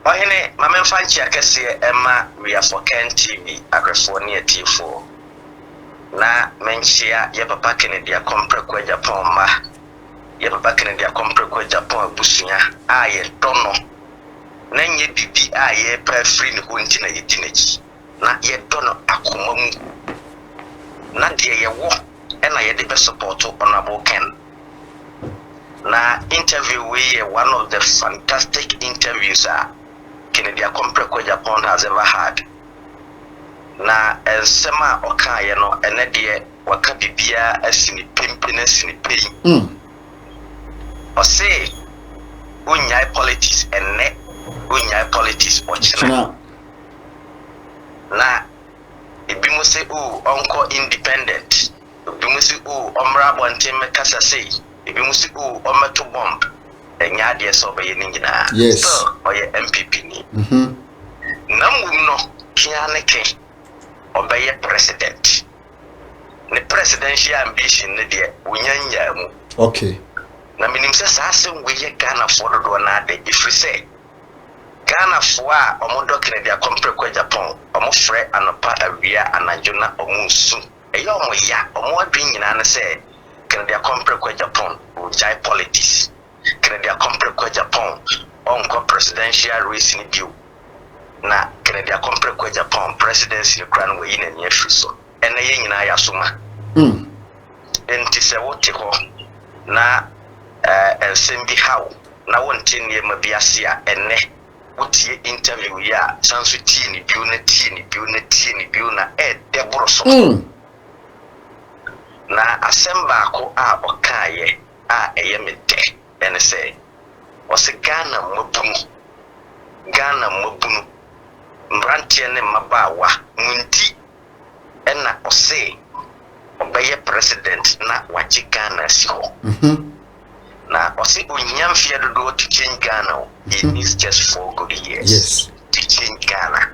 Ohene mama mfanchi akese Emma we are for Ken TV agrefo ne atifo na menchia ye papa Kennedy akompre kwa Japan ma ye papa Kennedy akompre kwa Japan abusunya aye dono na nye bibi aye pa free ne ho nti na ye dinachi na ye dono akoma mu na de ye wo e na ye de be support honorable Ken na interview we one of the fantastic interviews Kennedy Akompre Japan has ever had. Na ensema okaye no ene de waka bibia asini pempene asini pei. O say unyai politics ene unyai politics ochina. Na ebimu say onko independent. Ebimu say omra bonte mekasa say. Ebimu say ometo bomb. Enyade so be nyina. Yes. So oye MPP ni. Namum no kiane ke obeye president. The presidential ambition ne de unyanya mu. Okay. Na minim se asem we ye Ghana for do na de if say Ghana for a omodo Kennedy Akompre kwa Japan omo frɛ anopa awia anadwona omo nsu. Eya omo ya omo adwen nyina ne se Kennedy Akompre kwa Japan ujai politics. Kennedy Akompre kwa Japan onko presidential race ni bio. Na Kennedy Akompre kwa Japan presidency kran we yin na so ena ye nyina ya soma enti se wote ho na ensem bi hawo na wonte ne ma biase a ene wotie interview ya sanso tie ni bio na deboro so na asemba ko a okaye a eye mede ene se wose Ghana mabunu Mrantie ne mabawa mundi ena ose obeye president na wachi Ghana si ho na ose unyamfia dodo to change Ghana it needs just 4 good years to change Ghana.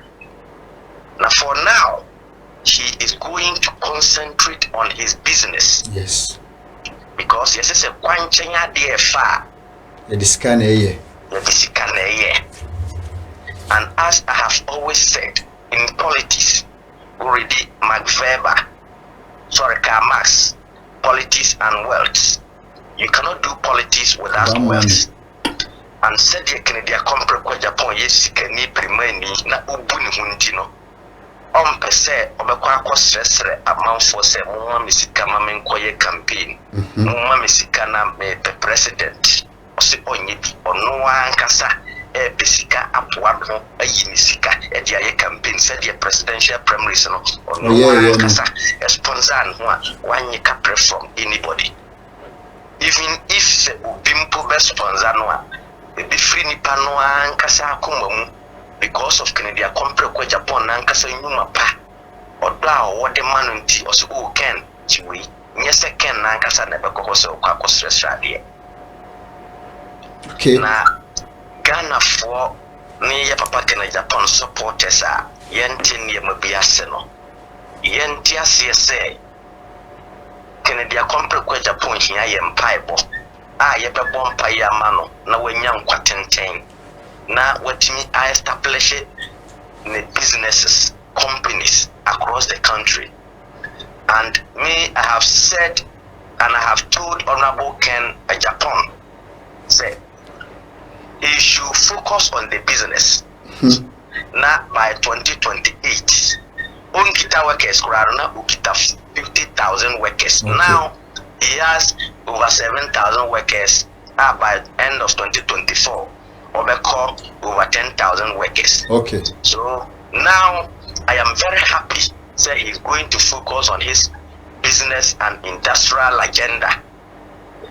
Now for now he is going to concentrate on his business because yes say kwanchenya de fa the scan eye and as I have always said, in politics, already Karl Marx, politics and wealth. You cannot do politics without wealth. And said the Kennedy Akompre kwa Japan yes kani primani na ubuni hundino. Pese obekwa kwa stressre amanfo se mumma misika mamenkoye campaign. Mumma misika na me president. Ose onyebi ono ankasa pesika apwado ayinisika edia ye campaign said the presidential primaries no ono kasa sponsor no wanyika pre from anybody even if ubimpo be sponsor no be free nipa no ankasa akomamu because of Kennedy Akompre kwa Japan ankasa nyuma pa odo a wode manu nti oso Ken chiwe nyese Ken ankasa na bekọ so kwa stress rade na Ghana for ni ya papa Kennedy Japan supporters a yenti ne mabiase no yenti asese Kennedy Akompre kwa Japan hia ye mpaibo a ye bebo mpai ama no na wanya nkwatenten na watimi establish the businesses companies across the country. And me I have said and I have told Honorable Ken Agyapong say he should focus on the business. Now by 2028, unkita workers kurana ukita 50,000 workers. Now he has over 7,000 workers. By end of 2024, overcome over 10,000 workers. Okay. So now I am very happy. Say he's going to focus on his business and industrial agenda.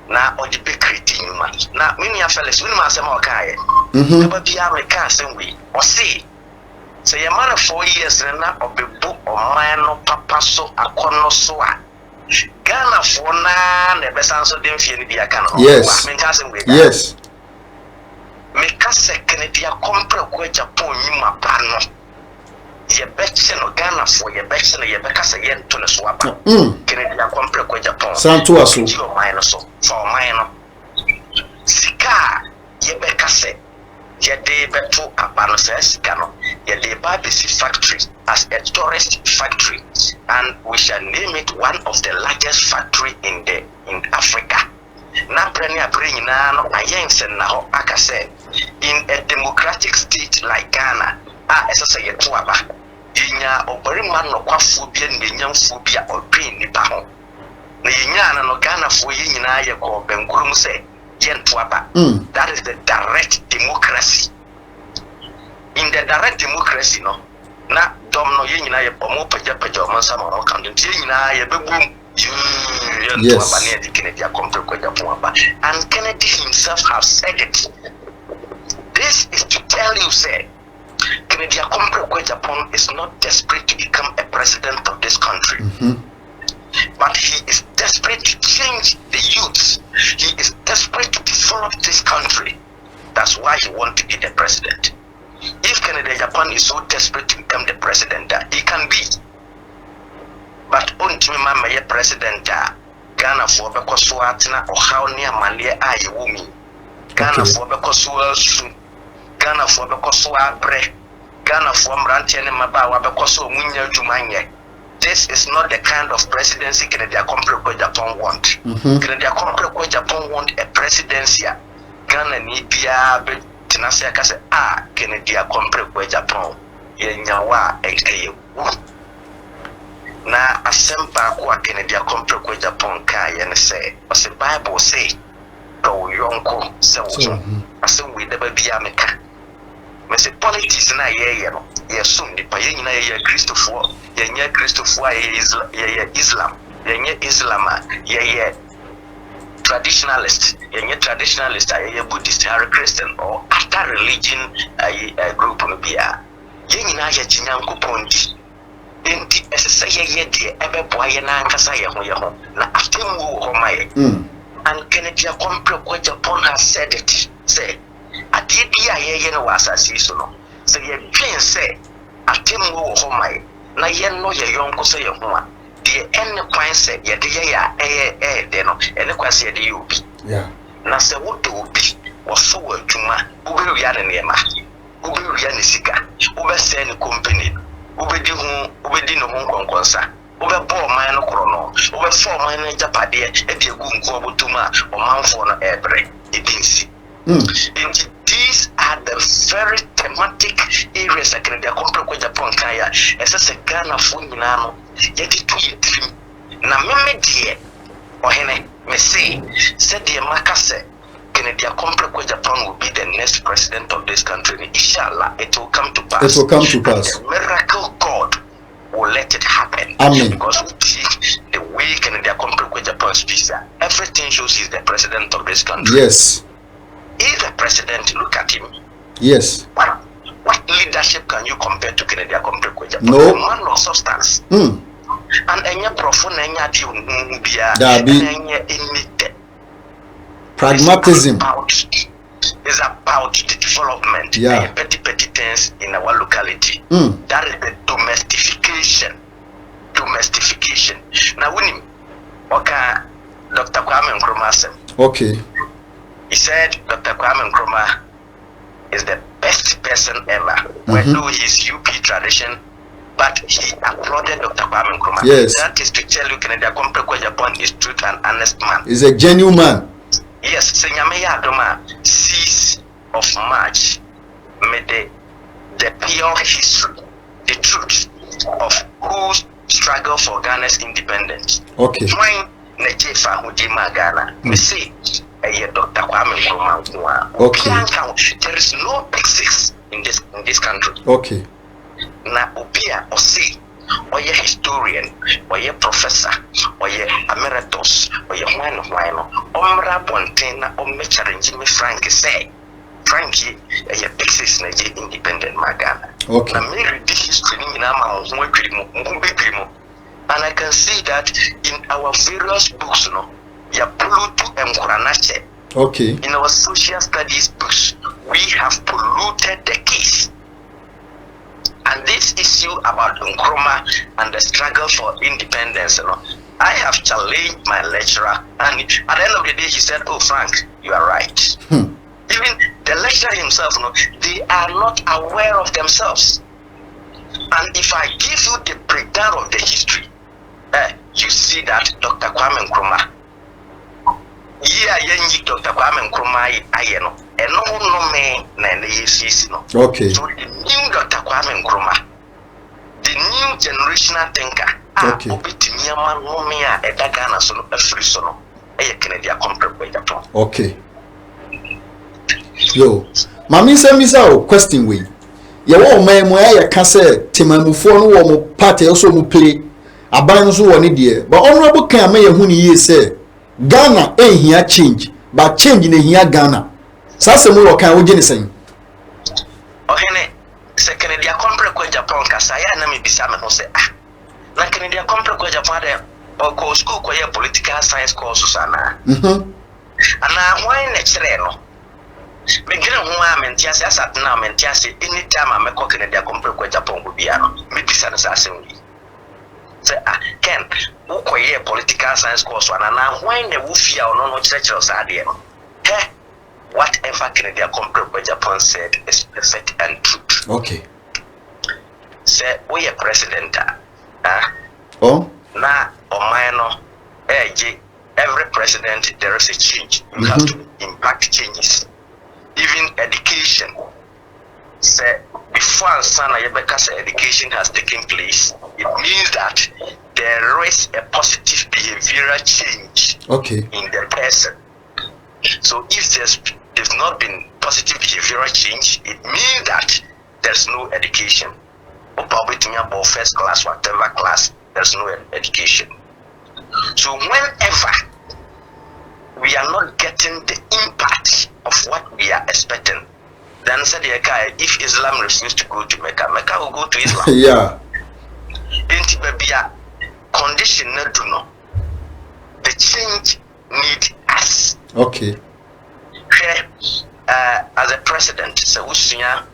Na odipe creating man na many fellas we ma asem okaye eba bia America asem we o say ye man 4 years na obebu oman no papa so akono so a Ghana for na besan so dem fie ni bia kan yes Make us a Canadian compre kwa Japan yuma pano. Ye betchen no Ghana for ye betchen ye bekasa yen to the swaba. Canadian compre kwa Japan. Santo aso. Your minus for minor. Sika ye bekase. Ye de beto apano says cano. Ye de babisi factory as a tourist factory, and we shall name it one of the largest factory in Africa. Na prenia bring na no ayensen na ho aka say in a democratic state like Ghana esese ye to aba inya obarima no kwafo bia nyanyam fo bia odwen nipa ho na yinya na no Ghana fo ye nyina ye ko benkurum say ye to aba. That is the direct democracy. In the direct democracy no na dom no ye nyina ye bomo paja oman sama no kan nti ye nyina ye bebum and Kennedy himself has said it. This is to tell you, say, Kennedy Japan is not desperate to become a president of this country, but he is desperate to change the youths. He is desperate to develop this country. That's why he wants to be the president. If Kennedy Japan is so desperate to become the president, he can be. But until my president, Ghana for Bekoswatina or how near Malia I wumi. Ghana for Bekoswa, Ghana for Bekoswa bre, Ghana for Mrantian Mabawa Bekoso Munya Jumanye. This is not the kind of presidency Kennedy Japan want. Kennedy Japan want a presidency. Ghana need be Tinasia Kase Kennedy Japan. Yenyawa eke na asempa kwa Kennedy compre Japan ka ye ne say the Bible say do yonko se wo asem we da bia meka me say politics na ye no ye sum nipa ye nyina ye Christopher ye nya Christopher ye Islam ye nya Islam ye traditionalist ye nya traditionalist ye Buddhist or Christian or after religion group no bia ye nyina ye kinyankopon Inti esese ye de ebeboa ye na ankasa ye ho na aftem wo my and Kennedy compre Japan has said it say ade bia ye no wasase so no say ye twen say aftem wo my na ye no ye yonko say ye ho a de enne kwan say ye de ye ya de no enne kwan say ye de obi na say wo de obi wo so wo adwuma wo be wi ane ne ma wo be wi ane sika wo be say ne company ubedi no nkonkonsa ubebo man no krono ubefo man no japade e de gu nko obotuma omanfo no ebre edinsi these are the very thematic areas that Canada compre Japan kaya esese Ghana fo nyina no ye de to ye trim na meme de ohene me say said the makase Kennedy compre Japan will be the next president of this country. Inshallah, it will come to pass. It will come to pass. And the miracle God will let it happen. Amen. Because we see the way Kennedy compre Japan speaks, everything shows he's the president of this country. Yes. He's the president. Look at him. Yes. What leadership can you compare to Kennedy compre Japan? No. A man of substance. And enya profo na enya di unubia. Enya enite. Pragmatism is about the development and petty things in our locality. That is the domestication. Now when Dr. Kwame Nkrumah said, okay, he said Dr. Kwame Nkrumah is the best person ever. We know his UP tradition, but he applauded Dr. Kwame Nkrumah. Yes. That is to tell you Canada compre Japan is truth and honest man. He's a genuine man. Yes, Senyameya Adoma, 6th of March, made the pure history, the truth of who struggled for Ghana's independence. Okay. Join Nejefa Hujima Ghana. We say, Dr. Kwame Nkrumah. Okay. There is no big six in this country. Okay. Na Obia Osi. Or ye historian, or ye professor, or ye emeritus, or ye wine, Omra Bontena, or me challenging me Frank say, Frankie, a basis na ye independent Magana. Okay. Na me read this history in Ama, and I can see that in our various books, ya Pulutu and Kuranache. Okay. In our social studies books, we have polluted the case. And this issue about Nkrumah and the struggle for independence, I have challenged my lecturer, and at the end of the day, he said, "Oh, Frank, you are right." Even the lecturer himself, they are not aware of themselves. And if I give you the breakdown of the history, you see that Dr. Kwame Nkrumah, Dr. Kwame Nkrumah, okay. So the new Dr. Kwame Nkrumah, the new generational thinker, okay. Okay. Yo, mami say me say question we. Ye wo man mo ya ka say temamufo no wo mo party so mo play aban so wo ne de. But honorable kan ma ye hu ni ye say Ghana ehia change, but change na ehia Ghana. Sase mo wo kan wo gine sen. Ohene se Kennedy akompre ko Japan kasa ya na me bisa me ho say na Kennedy akompre ko Japan de ko school ko ye political science course sana. Ana why na kire no. Me gina ho a mentiase asat na mentiase anytime I make Kennedy akompre ko Japan go bia no. Me bisa na sa asem wi. Say Ken wo ko ye political science course na why na wo fia no no kire sa de no. Whatever Kennedy Akompre Japan said is perfect and true. Okay. Say we are president. Oh. Na Omaino, every president there is a change. You have to impact changes. Even education. Say before Sana Yebeka education has taken place, it means that there is a positive behavioral change. Okay. In the person. So if there's not been positive behavioral change, it means that there's no education. About first class, whatever class, there's no education. So whenever we are not getting the impact of what we are expecting, then said if Islam refuses to go to Mecca, Mecca will go to Islam. Yeah. Ain't baby a condition not to know. The change need us. Okay. As a president, so the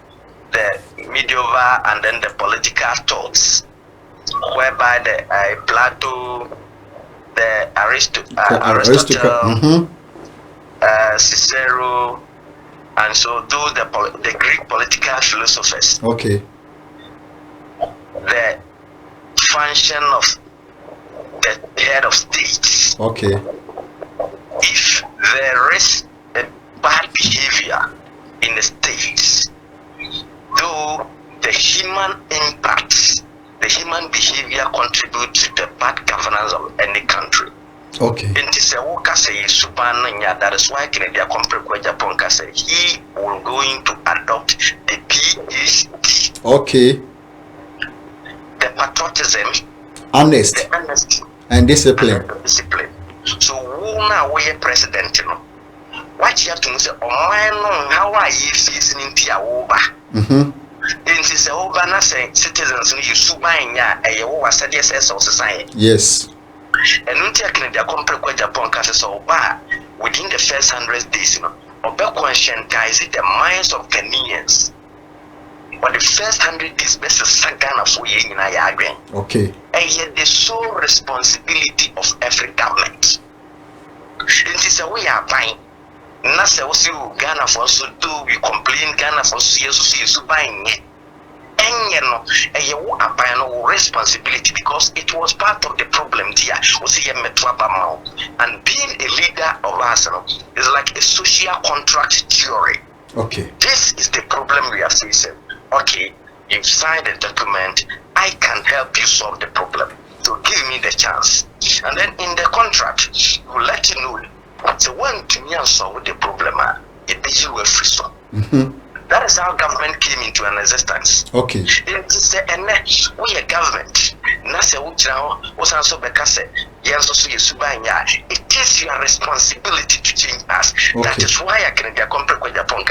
medieval and then the political thoughts, whereby the Plato, the Aristotle, Cicero, and so those the Greek political philosophers. Okay. The function of the head of states. Okay. If there is a bad behavior in the states, though the human impact, the human behavior contributes to the bad governance of any country. Okay. That is why Kennedy Akompre Japan say he will going to adopt the PhD. Okay. The patriotism, honest, the honesty, and discipline. So who now we president, what you have to say, how are you facing into your over? It is over na say citizens you subanya a was said yes society. Yes. And until Kennedy Akompre Japan so within the first 100 days, conscientize the minds of Ghanaians. But the first 100 days, best Sagana for ye in Ayagreen. Okay. And yet the sole responsibility of every government. It is a way are buying. Nasa also Ghana for so do we complain Ghana for so buying it. And you know, a responsibility because it was part of the problem here. And being a leader of us is like a social contract theory. Okay. This is the problem we are facing. Okay, you've signed a document, I can help you solve the problem. So give me the chance. And then in the contract, we'll let you know the one to me and solve the problem. It be you a free so. That is how government came into an existence. Okay. It is we a government. Nasa Uchao was also because it is your responsibility to change us. Okay. That is why I can compare Japan.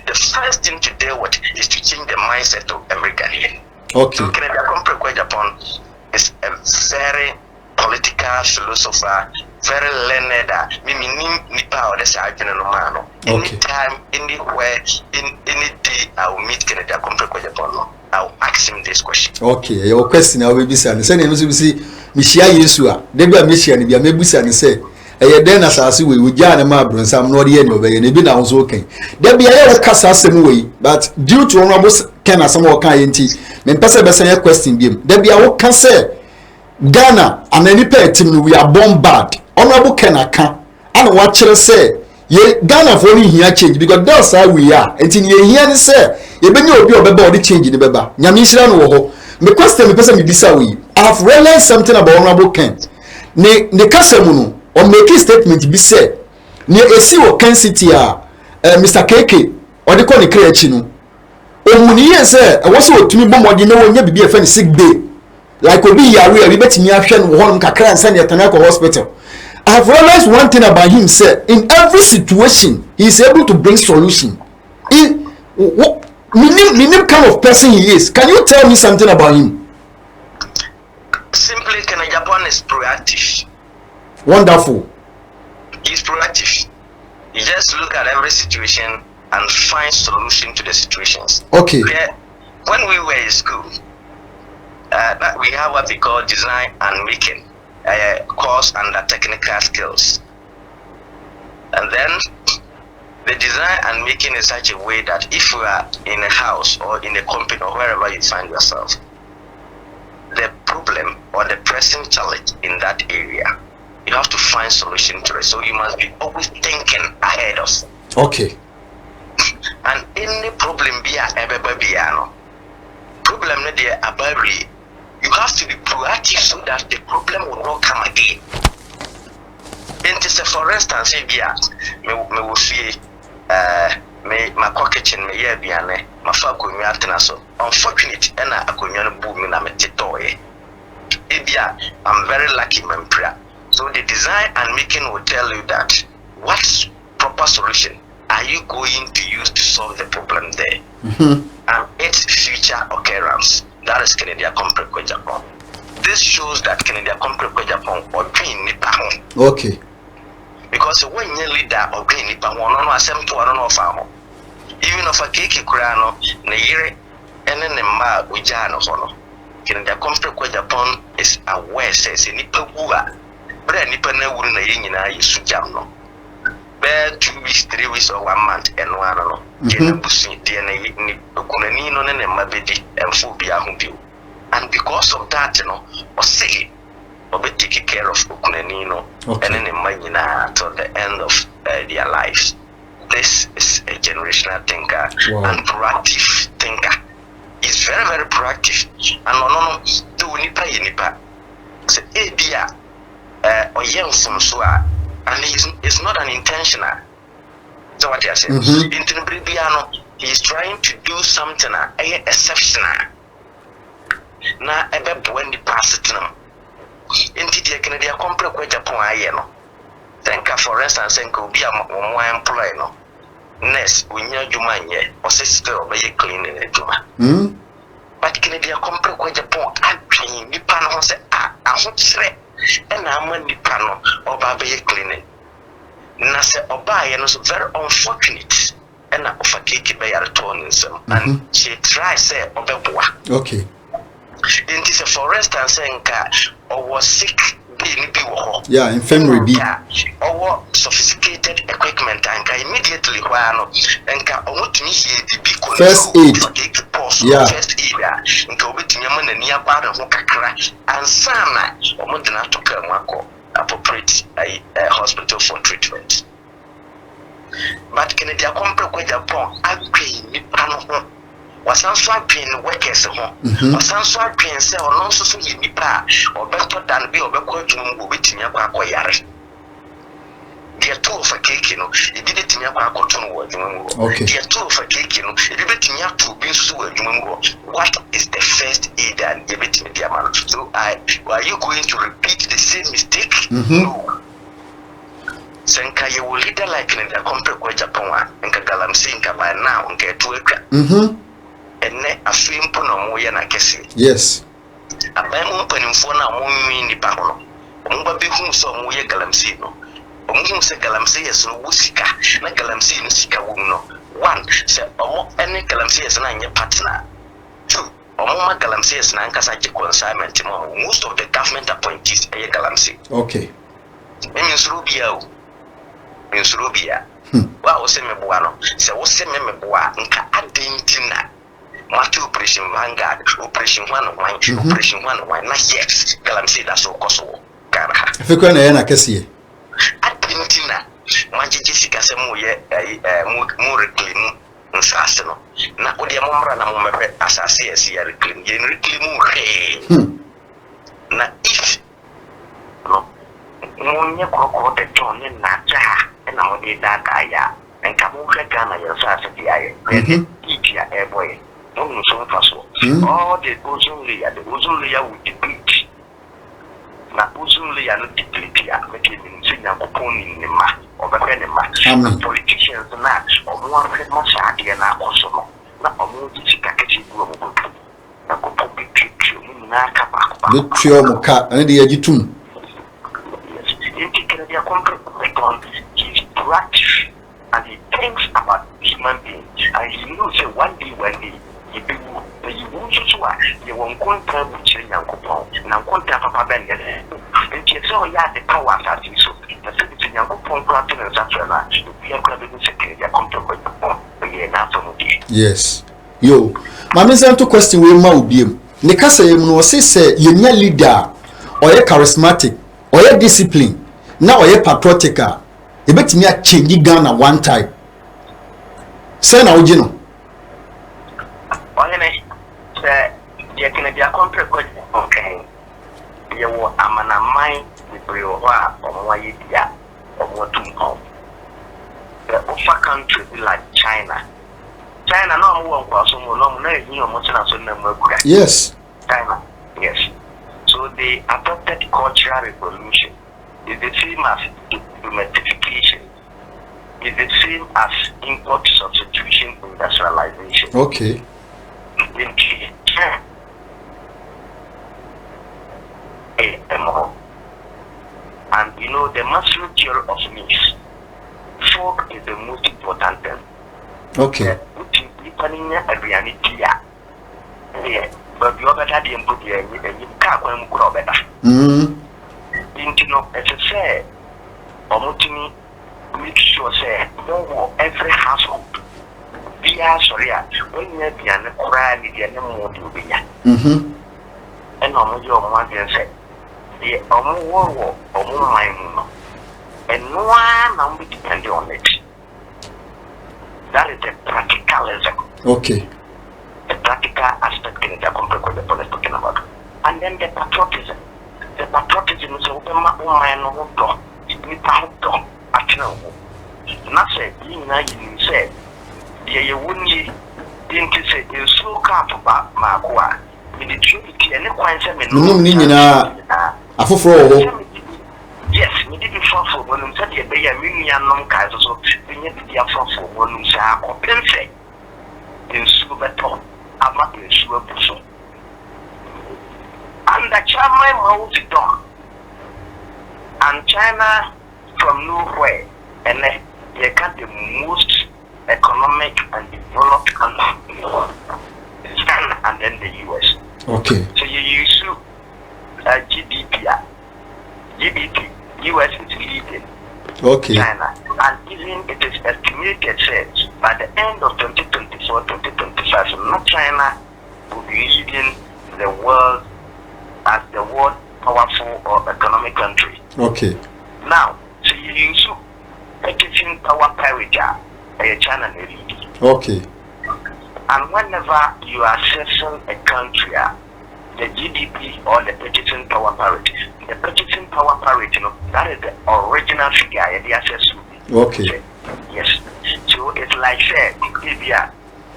The first thing to deal with is to change the mindset of every Ghanaian. Okay. So Canada compare Japan is a very political philosopher, very learned. Mimi nipa or this argument no man. Anytime, anywhere, in any day, I will meet Kennedy Akompre. I'll ask him this question. Okay, your question I will be saying. Say you see, Mishia Yesua. Debi Mishia ni bi amebusa ni say. Eye den asase we gya na ma bronsam no de no be ye na bi na wo okay. Debi aye kasa asem we, but due to honorable Ken asem wo kan yenti, me pese be say question bi. Debi awo kan say Ghana anani pa team we are bombarded. Honorable Ken aka and what chere say ye Ghana for ni hia change because that's how we are. Enti ye hia ni say ye be obi obeba odi change ni beba. Nyame hira no wo ho. Me question me pese me bisa we. I have realized something about honorable Ken. Ne kasa mu no or make a statement be said near a sea or Ken City Mr. KK or the corner create no omuni say I was to me bomb no one be a friend sick day like obi yare we bet me ahwe no honum kakra and send Tanako hospital. I have realized one thing about him sir, in every situation he is able to bring solution. Minim kind of person he is. Can you tell me something about him? Simply Agyapong is proactive. Wonderful. He's proactive. You just look at every situation and find solution to the situations. Okay. When we were in school, we have what we call design and making course under technical skills. And then the design and making in such a way that if you are in a house or in a company or wherever you find yourself, the problem or the pressing challenge in that area, you have to find solution to it. So you must be always thinking ahead of. Okay. And any problem be a problem not there about you have to be proactive so that the problem will not come again. And for instance, me will see me my kitchen me yeah biane my fa konwa atena so unfortunate and a konwa no bu me na me tetoye. I'm very lucky mempra. So the design and making will tell you that what proper solution are you going to use to solve the problem there, and its future occurrence. That is Kennedy Akompre Agyapong. This shows that Kennedy Akompre Agyapong or doing nipa. Okay. Because when you leader or doing nipa, one no asem to one of our even of a cake kurano na yire and then the ma ujano hono. Kennedy Akompre Agyapong is aware says nipa wua. But nipa na wuru na yina yesu jam no. Be 2 weeks, 3 weeks or 1 month and one no. Kena busi DNA ni kunani no ne mabedi emfu bia hu bi. And because of that, or say or be taking care of kunani no and then nyina to the end of their lives. This is a generational thinker and proactive thinker. He's very, very proactive. And no do nipa. So dia or young some so and it's not an intentional. So what you say? He is trying to do something exceptional. Na ebe bwendi pass it now. Inti dia Kennedy Akompre Agyapong aye no. Think for instance think obi a mo employ no. Next we nya djuma nye o se still be clean in djuma. But Kennedy Akompre Agyapong adwen nipa no se ahokyere and I'm nipa no oba be cleaning. Na se oba ye no so very unfortunate and offer cake be yare turn some and she try say obeboa. Okay. It is a for instance saying or was sick yeah, infirmary B or sophisticated equipment and immediately and first aid. Yeah. First aid and go with Yaman and nearby and Sana or Modena to Kermako appropriate a hospital for treatment. But Kennedy Akompre Agyapong agree Nipano was answering workers home. Was answering say or no so nipa or better than be or better with Yare. They are two for cake, it did it in your cotton word. Okay. They are two for cake, it did in your two being so. What is the first aid and give it to me, dear man? So are you going to repeat the same mistake? No. Senka you will leader like in the Akompre Agyapong and Kagalam Sinka by now and get to it. And a film puno moya na kesi. Yes. A bemu penimfona mumi ni pahono. Omba be hu so mo ye galamsey no. Omo se galamsey yes no wusika na galamsey no sika wo no. One, say omo any galamsey yes na nye partner. Two, omo galamsey yes na nkasa je consignment mo. Most of the government appointees are galamsey. Okay. Means Rubia. Means Rubia. Wa o se meboa no. Se wo se meboa nka adentina. Mati operation Vanguard, operation one, operation one. Na yes, galamsey da so koso. Gara. Fikwa na yana kesiye. Adentina. Manjiji sika se mo ye mo reclaim nsase no. Na odi amomra na mo mebe asase yes ya reclaim. Ye reclaim re. Na if no monye kokoro de ton na ja na mo de da kaya enka mo hweka na yo sa se dia ye itia e boy no so faso all the ozone layer will deplete na ozone layer no deplete ya make it mean na poponi ni ma obebe ni ma politicians na omo afre mo sa de na akoso no na omo ti kaketi bu omo na ko public na ka ba the trio muka and the agitum. He's proactive and he thinks about human beings. And he knows that one day you won't just watch. You won't contact with you and contact Papa Ben. And you saw the power that you so. The city in your point and such a match. We are going to secure your contact. Yes. Yo, my miss to question we maubium. Nikasa no say you leader or a charismatic or a discipline. Now or a patriotic. You bet me a change Ghana one time. Say now, you know. Say, you can be a contract. Okay. You will amana mind with your or why you or what to home. The offer country like China. China no one person will not yes. China, yes. So they adopted cultural revolution. It's the same as domestication. It's the same as import substitution industrialization. Okay. And you know the mastery theory of needs. Food is the most important thing. Okay. But you better than put your car when you grow better. As I say, Omutini make sure say every household be sorry when you be an cry with your name. And one say the and no one will depend on it. That is the practicalism. Okay. The practical aspect in the complex of the policy talking about. And then the patriotism. The patriotism is open my own door. It means door. At no. Nothing, you say, you wouldn't think to say, you so about Marqua. With the truth, and the point, yes, we did it for when we said a bay and mini and non kaiser, so we need to be a for when we say, or pense in super tone, I'm not in super person. And the China moves it on. And China from nowhere, and they got the most economic and developed country in the world. China and then the US. Okay. So you use GDP, US is leading China, and even it is estimated that by the end of 2024-2025, China will be leading the world as the world powerful or economic country. Okay. Now, so you use purchasing power parity, China leading. Okay. And whenever you are assessing a country, the GDP or the purchasing power parity. The purchasing power parity, that is the original figure the assess. Okay. Yes. So it's like said, if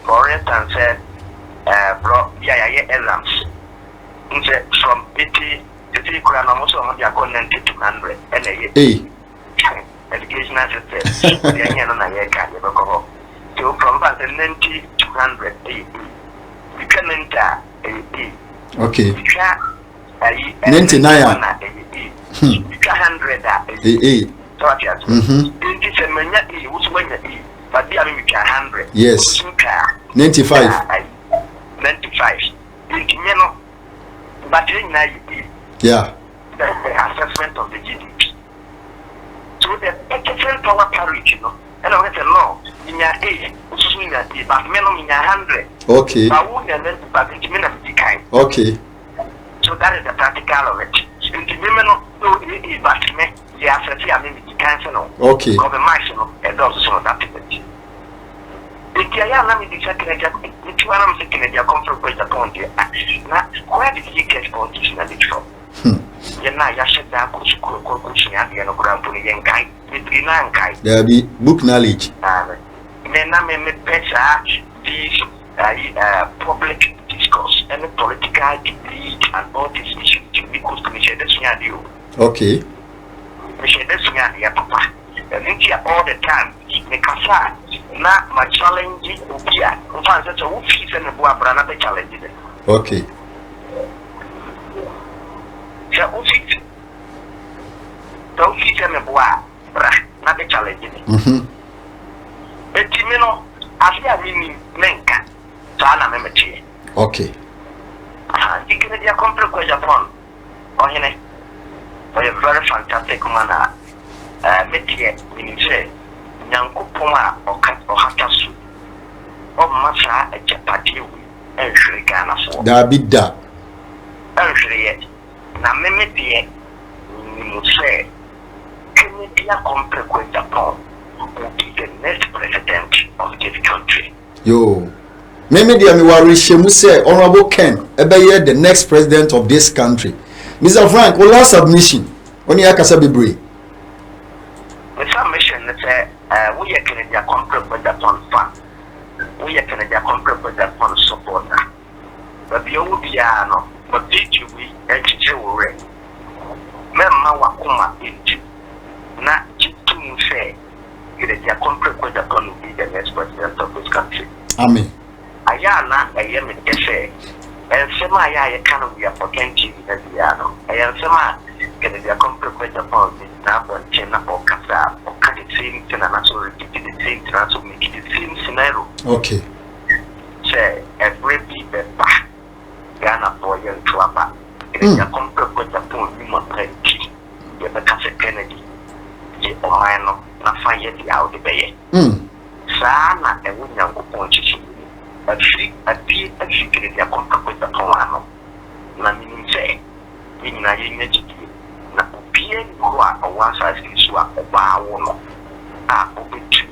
for instance, exams. From 80 almost 90 to 100. Educational system. So from 90 to 100, you can enter a okay. 99 100 yes 95 yeah the assessment of the GDP. So the purchasing power parity, and I went to law in your age, which is in your but minimum in your 100. okay okay so that is the practical of it. In the minimum, no, but me, the assessment, I mean, the cancer, okay of the maximum, and also of that. If you are not in the second, if you are not taking a comfort with the point, now, where did you get politician from? There be book knowledge. These public discourse and political debate and all these issues because okay all the time na my challenge ubia mfanze to ufise ne boa bra na be challenge de okay ja ufise ne boa bra na be challenge de etimino afia mini menka sana memetie okay ikene dia compre ko Japan ohine a very fantastic man metie minise nyankopon a okatasu o masa Agyapade wi enhwere Ghana fo da bidda enhwere na memedie ni muse kene dia compre ko Japan will be the next president of this country. Yo, maybe they are worried. Say, Honorable Ken, ebe the next president of this country. Mr. Frank, what last submission? Only I can say be brave. The submission say, we are Canadian compre with that on fund. We are Canadian compre with that on supporter. But the old piano, but did you we enjoy? Memma wakuma inji. Na chitu say. The country will be the next president of this country. Amen. Ayana, I am in essay, and some I cannot be a potential in the piano. I am some can be a complete upon this now and China or Casa or cut it same to an actual repeat the same to make it the same scenario. Okay. Say, every people back Ghana boy and Trapper. In a complete upon human plenty. You have Kennedy. You are na fire the out the bay. Sana and would not go on to a tree, a tea, and she can get a contact with the Pomano. Namin say, in a image, not being who are a one size issue of a bar woman. Ah, open tree,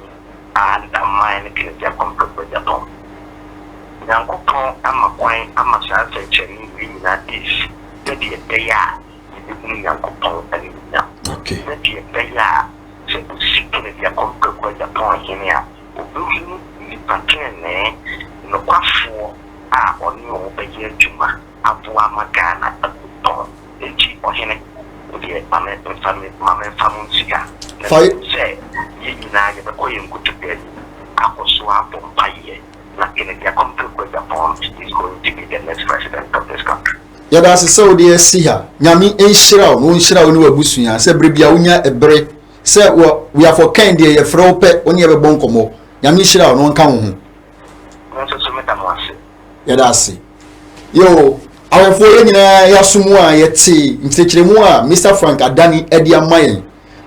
and a mine can get a contact with the Pom. Yanko Pom, I'm a coin, I'm a salsa cherry, reading that dish. Maybe a day, you Yanko Pom and now. Okay. Maybe a day. So seeking the company with the point here. Ubuhu ni patene no kwafo a oni obeye djuma aboa magana abuton enti ohene odi mame famu sika say yina ye ko yenkutu be akoso afo mpaye na kene the company with the point is going to be the next president of this country. Yada se so de si ha nyame enhyira wo no enhyira wo ne wabusua se brebia wonya ebre. Say we are for Ken dey frau pe oni e be bon komo nyame hira no nka ho ya da se yo awefo ye nyina ya sumu a ye te ntekiremu a Mr. Frank Adani edi amayen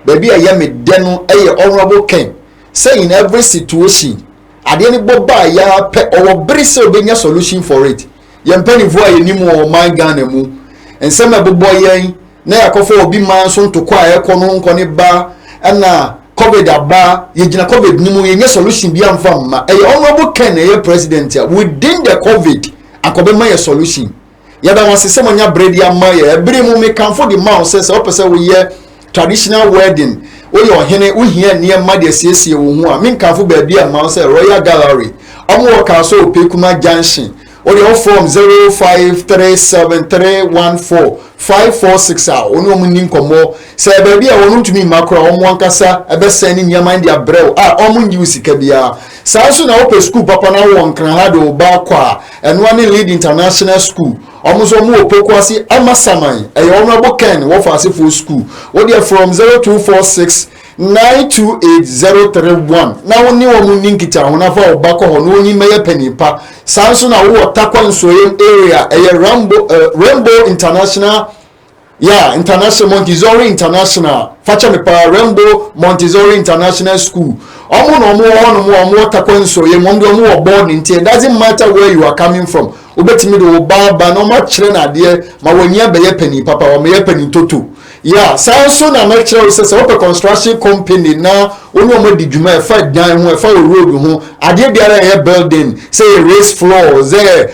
baby a ye me de no eye Honorable Ken say in every situation ade ni boba ya pe owo bere se obenya solution for it ye mpanifo a ye nimu o man Ghana mu ensem e bobo yen na yakofo obi man so ntokwa e ko no nko ne ba na COVID aba yegina COVID ni mu yenye solution bi amfa ma Honorable Ken president within the COVID akobe ma solution yada wasese monya bread ya ma ye ebere mu me kan for the mouse say opese we ye traditional wedding we your hene we hia ne ma de siesie wo hu a me kan for ba bia ma say Royal Gallery omo ka so opekuma junction or your form 0537314546 oni omunin komo say baby a wonu tumi makro omo ankasa ebe send ni yama ndi abrel omo nyi usika bia sa so na ope school papa na won kran ha do ba kwa eno ani lead international school almost more Pokwasi Amasamai, a honorable Ken, Wafasi for school. What are from 0246 928031. Now only one ninkita on a for Bako on only Mayor Penipa. Samson Awo Takwan Soyem area, a Rainbow International. Yeah, International Montessori International. Facha me pa Rainbow Montessori International School. Omo takwan Soyem, omo born in it doesn't matter where you are coming from. Ubetimi do baba no ma chere na de ma wonya be ye pani papa o me ye pani toto. Yeah, so na make sure say open construction company na only omo di dwuma e fa dan ho e fa road ho ade biara e building say raised floors say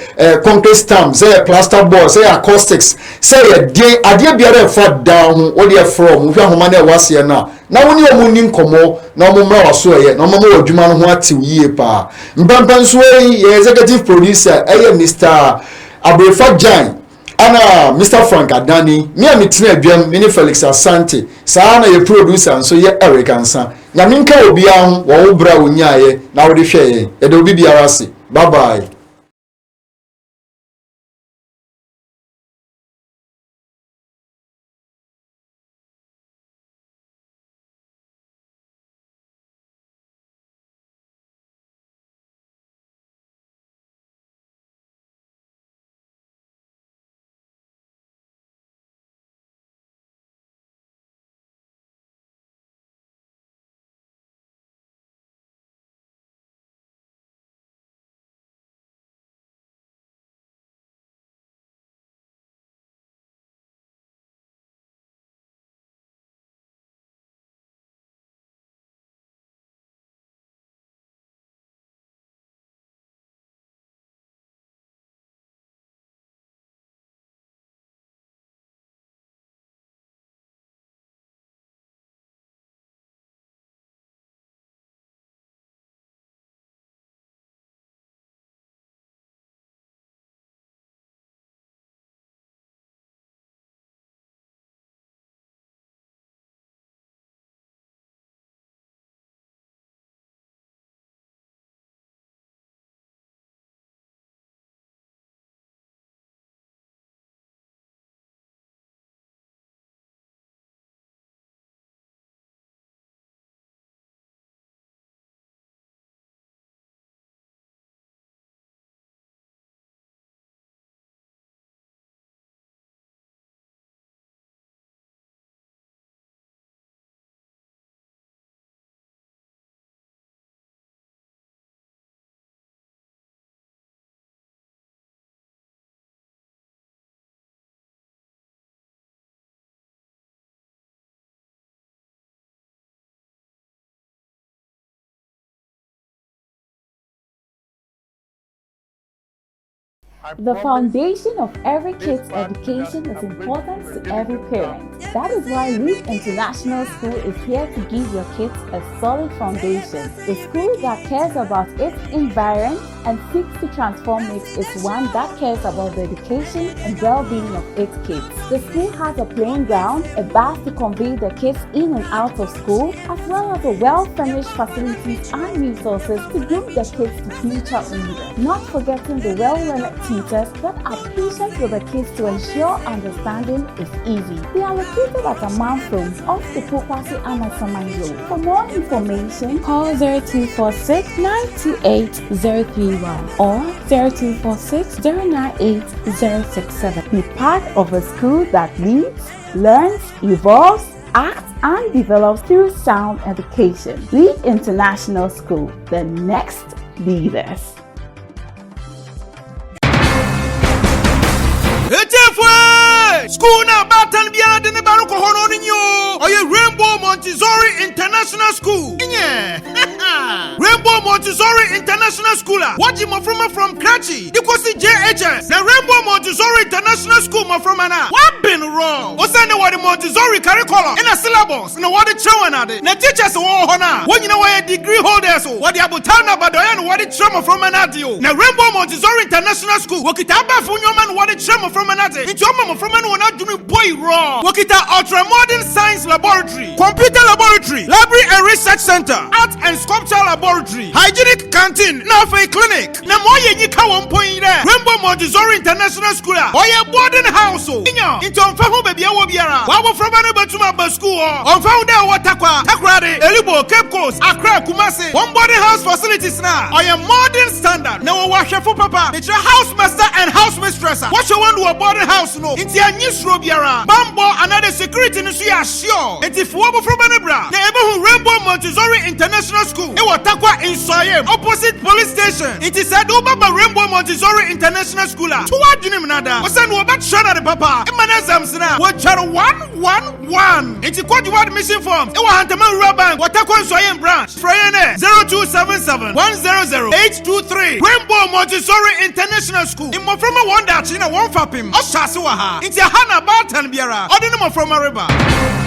concrete stamps say plasterboard say acoustics say ade biara e fa dan ho o de from hwa homa na e wase na woni omo ni nkomo na omo mra waso ye na omo mo adwuma no ho atew yie pa mbampan so ye executive producer Mr. Abrefa Jan ana Mr. Frank Adani me amitina aduam me Felix Asante saa na ye producer so ye Eric Ansa na minka obi ahụ wo bra onyaye na wo de hwe ye e de obi biara se bye bye. The foundation of every kid's education is important to every parent. That is why Leap International School is here to give your kids a solid foundation. The school that cares about its environment and seeks to transform it is one that cares about the education and well-being of its kids. The school has a playing ground, a bus to convey the kids in and out of school, as well as a well-furnished facilities and resources to groom the kids to future leaders. Not forgetting the well-learned teachers that are patient with the kids to ensure understanding is easy. They are located at Agyapong off the Pokwasi Amasamai Road. For more information, call 0246 928 031 or 0246 098 067. Be part of a school that leads, learns, evolves, acts, and develops through sound education. Leap International School, the next leaders. School now batan biara de ne baroko hono ninyo. Oye Rainbow Montessori International School. Yeah. Rainbow Montessori International School. What you from Kratchi? Ikosi JHS. The Rainbow Montessori International School from ana. What been wrong? Osane what the Montessori curriculum in a syllabus. No what the trauma na de. Na teachers wo hona. When you know why degree holders what the abutana badoyan what the trauma from anadio. Na Rainbow Montessori International School. Wakitaba funyoman what the trauma from anate. Ichoma from an not doing boy wrong. Wakita ultra modern science laboratory, computer laboratory, library and research center, art and sculpture child laboratory, hygienic canteen, now for a clinic. Na mo ye nyika won point there. Rainbow Montessori International School. Oye boarding house. Inyo, into onfa ho baby awo biara. Wa wo from no betuma ba school. Onfa ho there watakwa. Takrade, Elibo, Cape Coast, Accra, Kumasi. One boarding house facilities now. Oye modern standard. Na wo wahwefo papa. It's your house master and house mistress. What you want to a boarding house no? Into a new sro biara. Bambo another security no so ya sure. Enti fuwo bo from bra. Na ebe hu Rainbow Montessori International School. E watakwa in Soyem, opposite police station. It is said over by Rainbow Montessori International School. To what do you nada? Osan wo bat shana de papa. Emana zamsina. Wo charo 111. Enti kwadi ward mission forms. E wa hantama rural bank. Watakwa in Soyem branch. Frayene 0277 100 823. Rainbow Montessori International School. Imo from a wonder china one fapim. Oshasi wa ha. Enti hana batan biara. Odini mo from a river.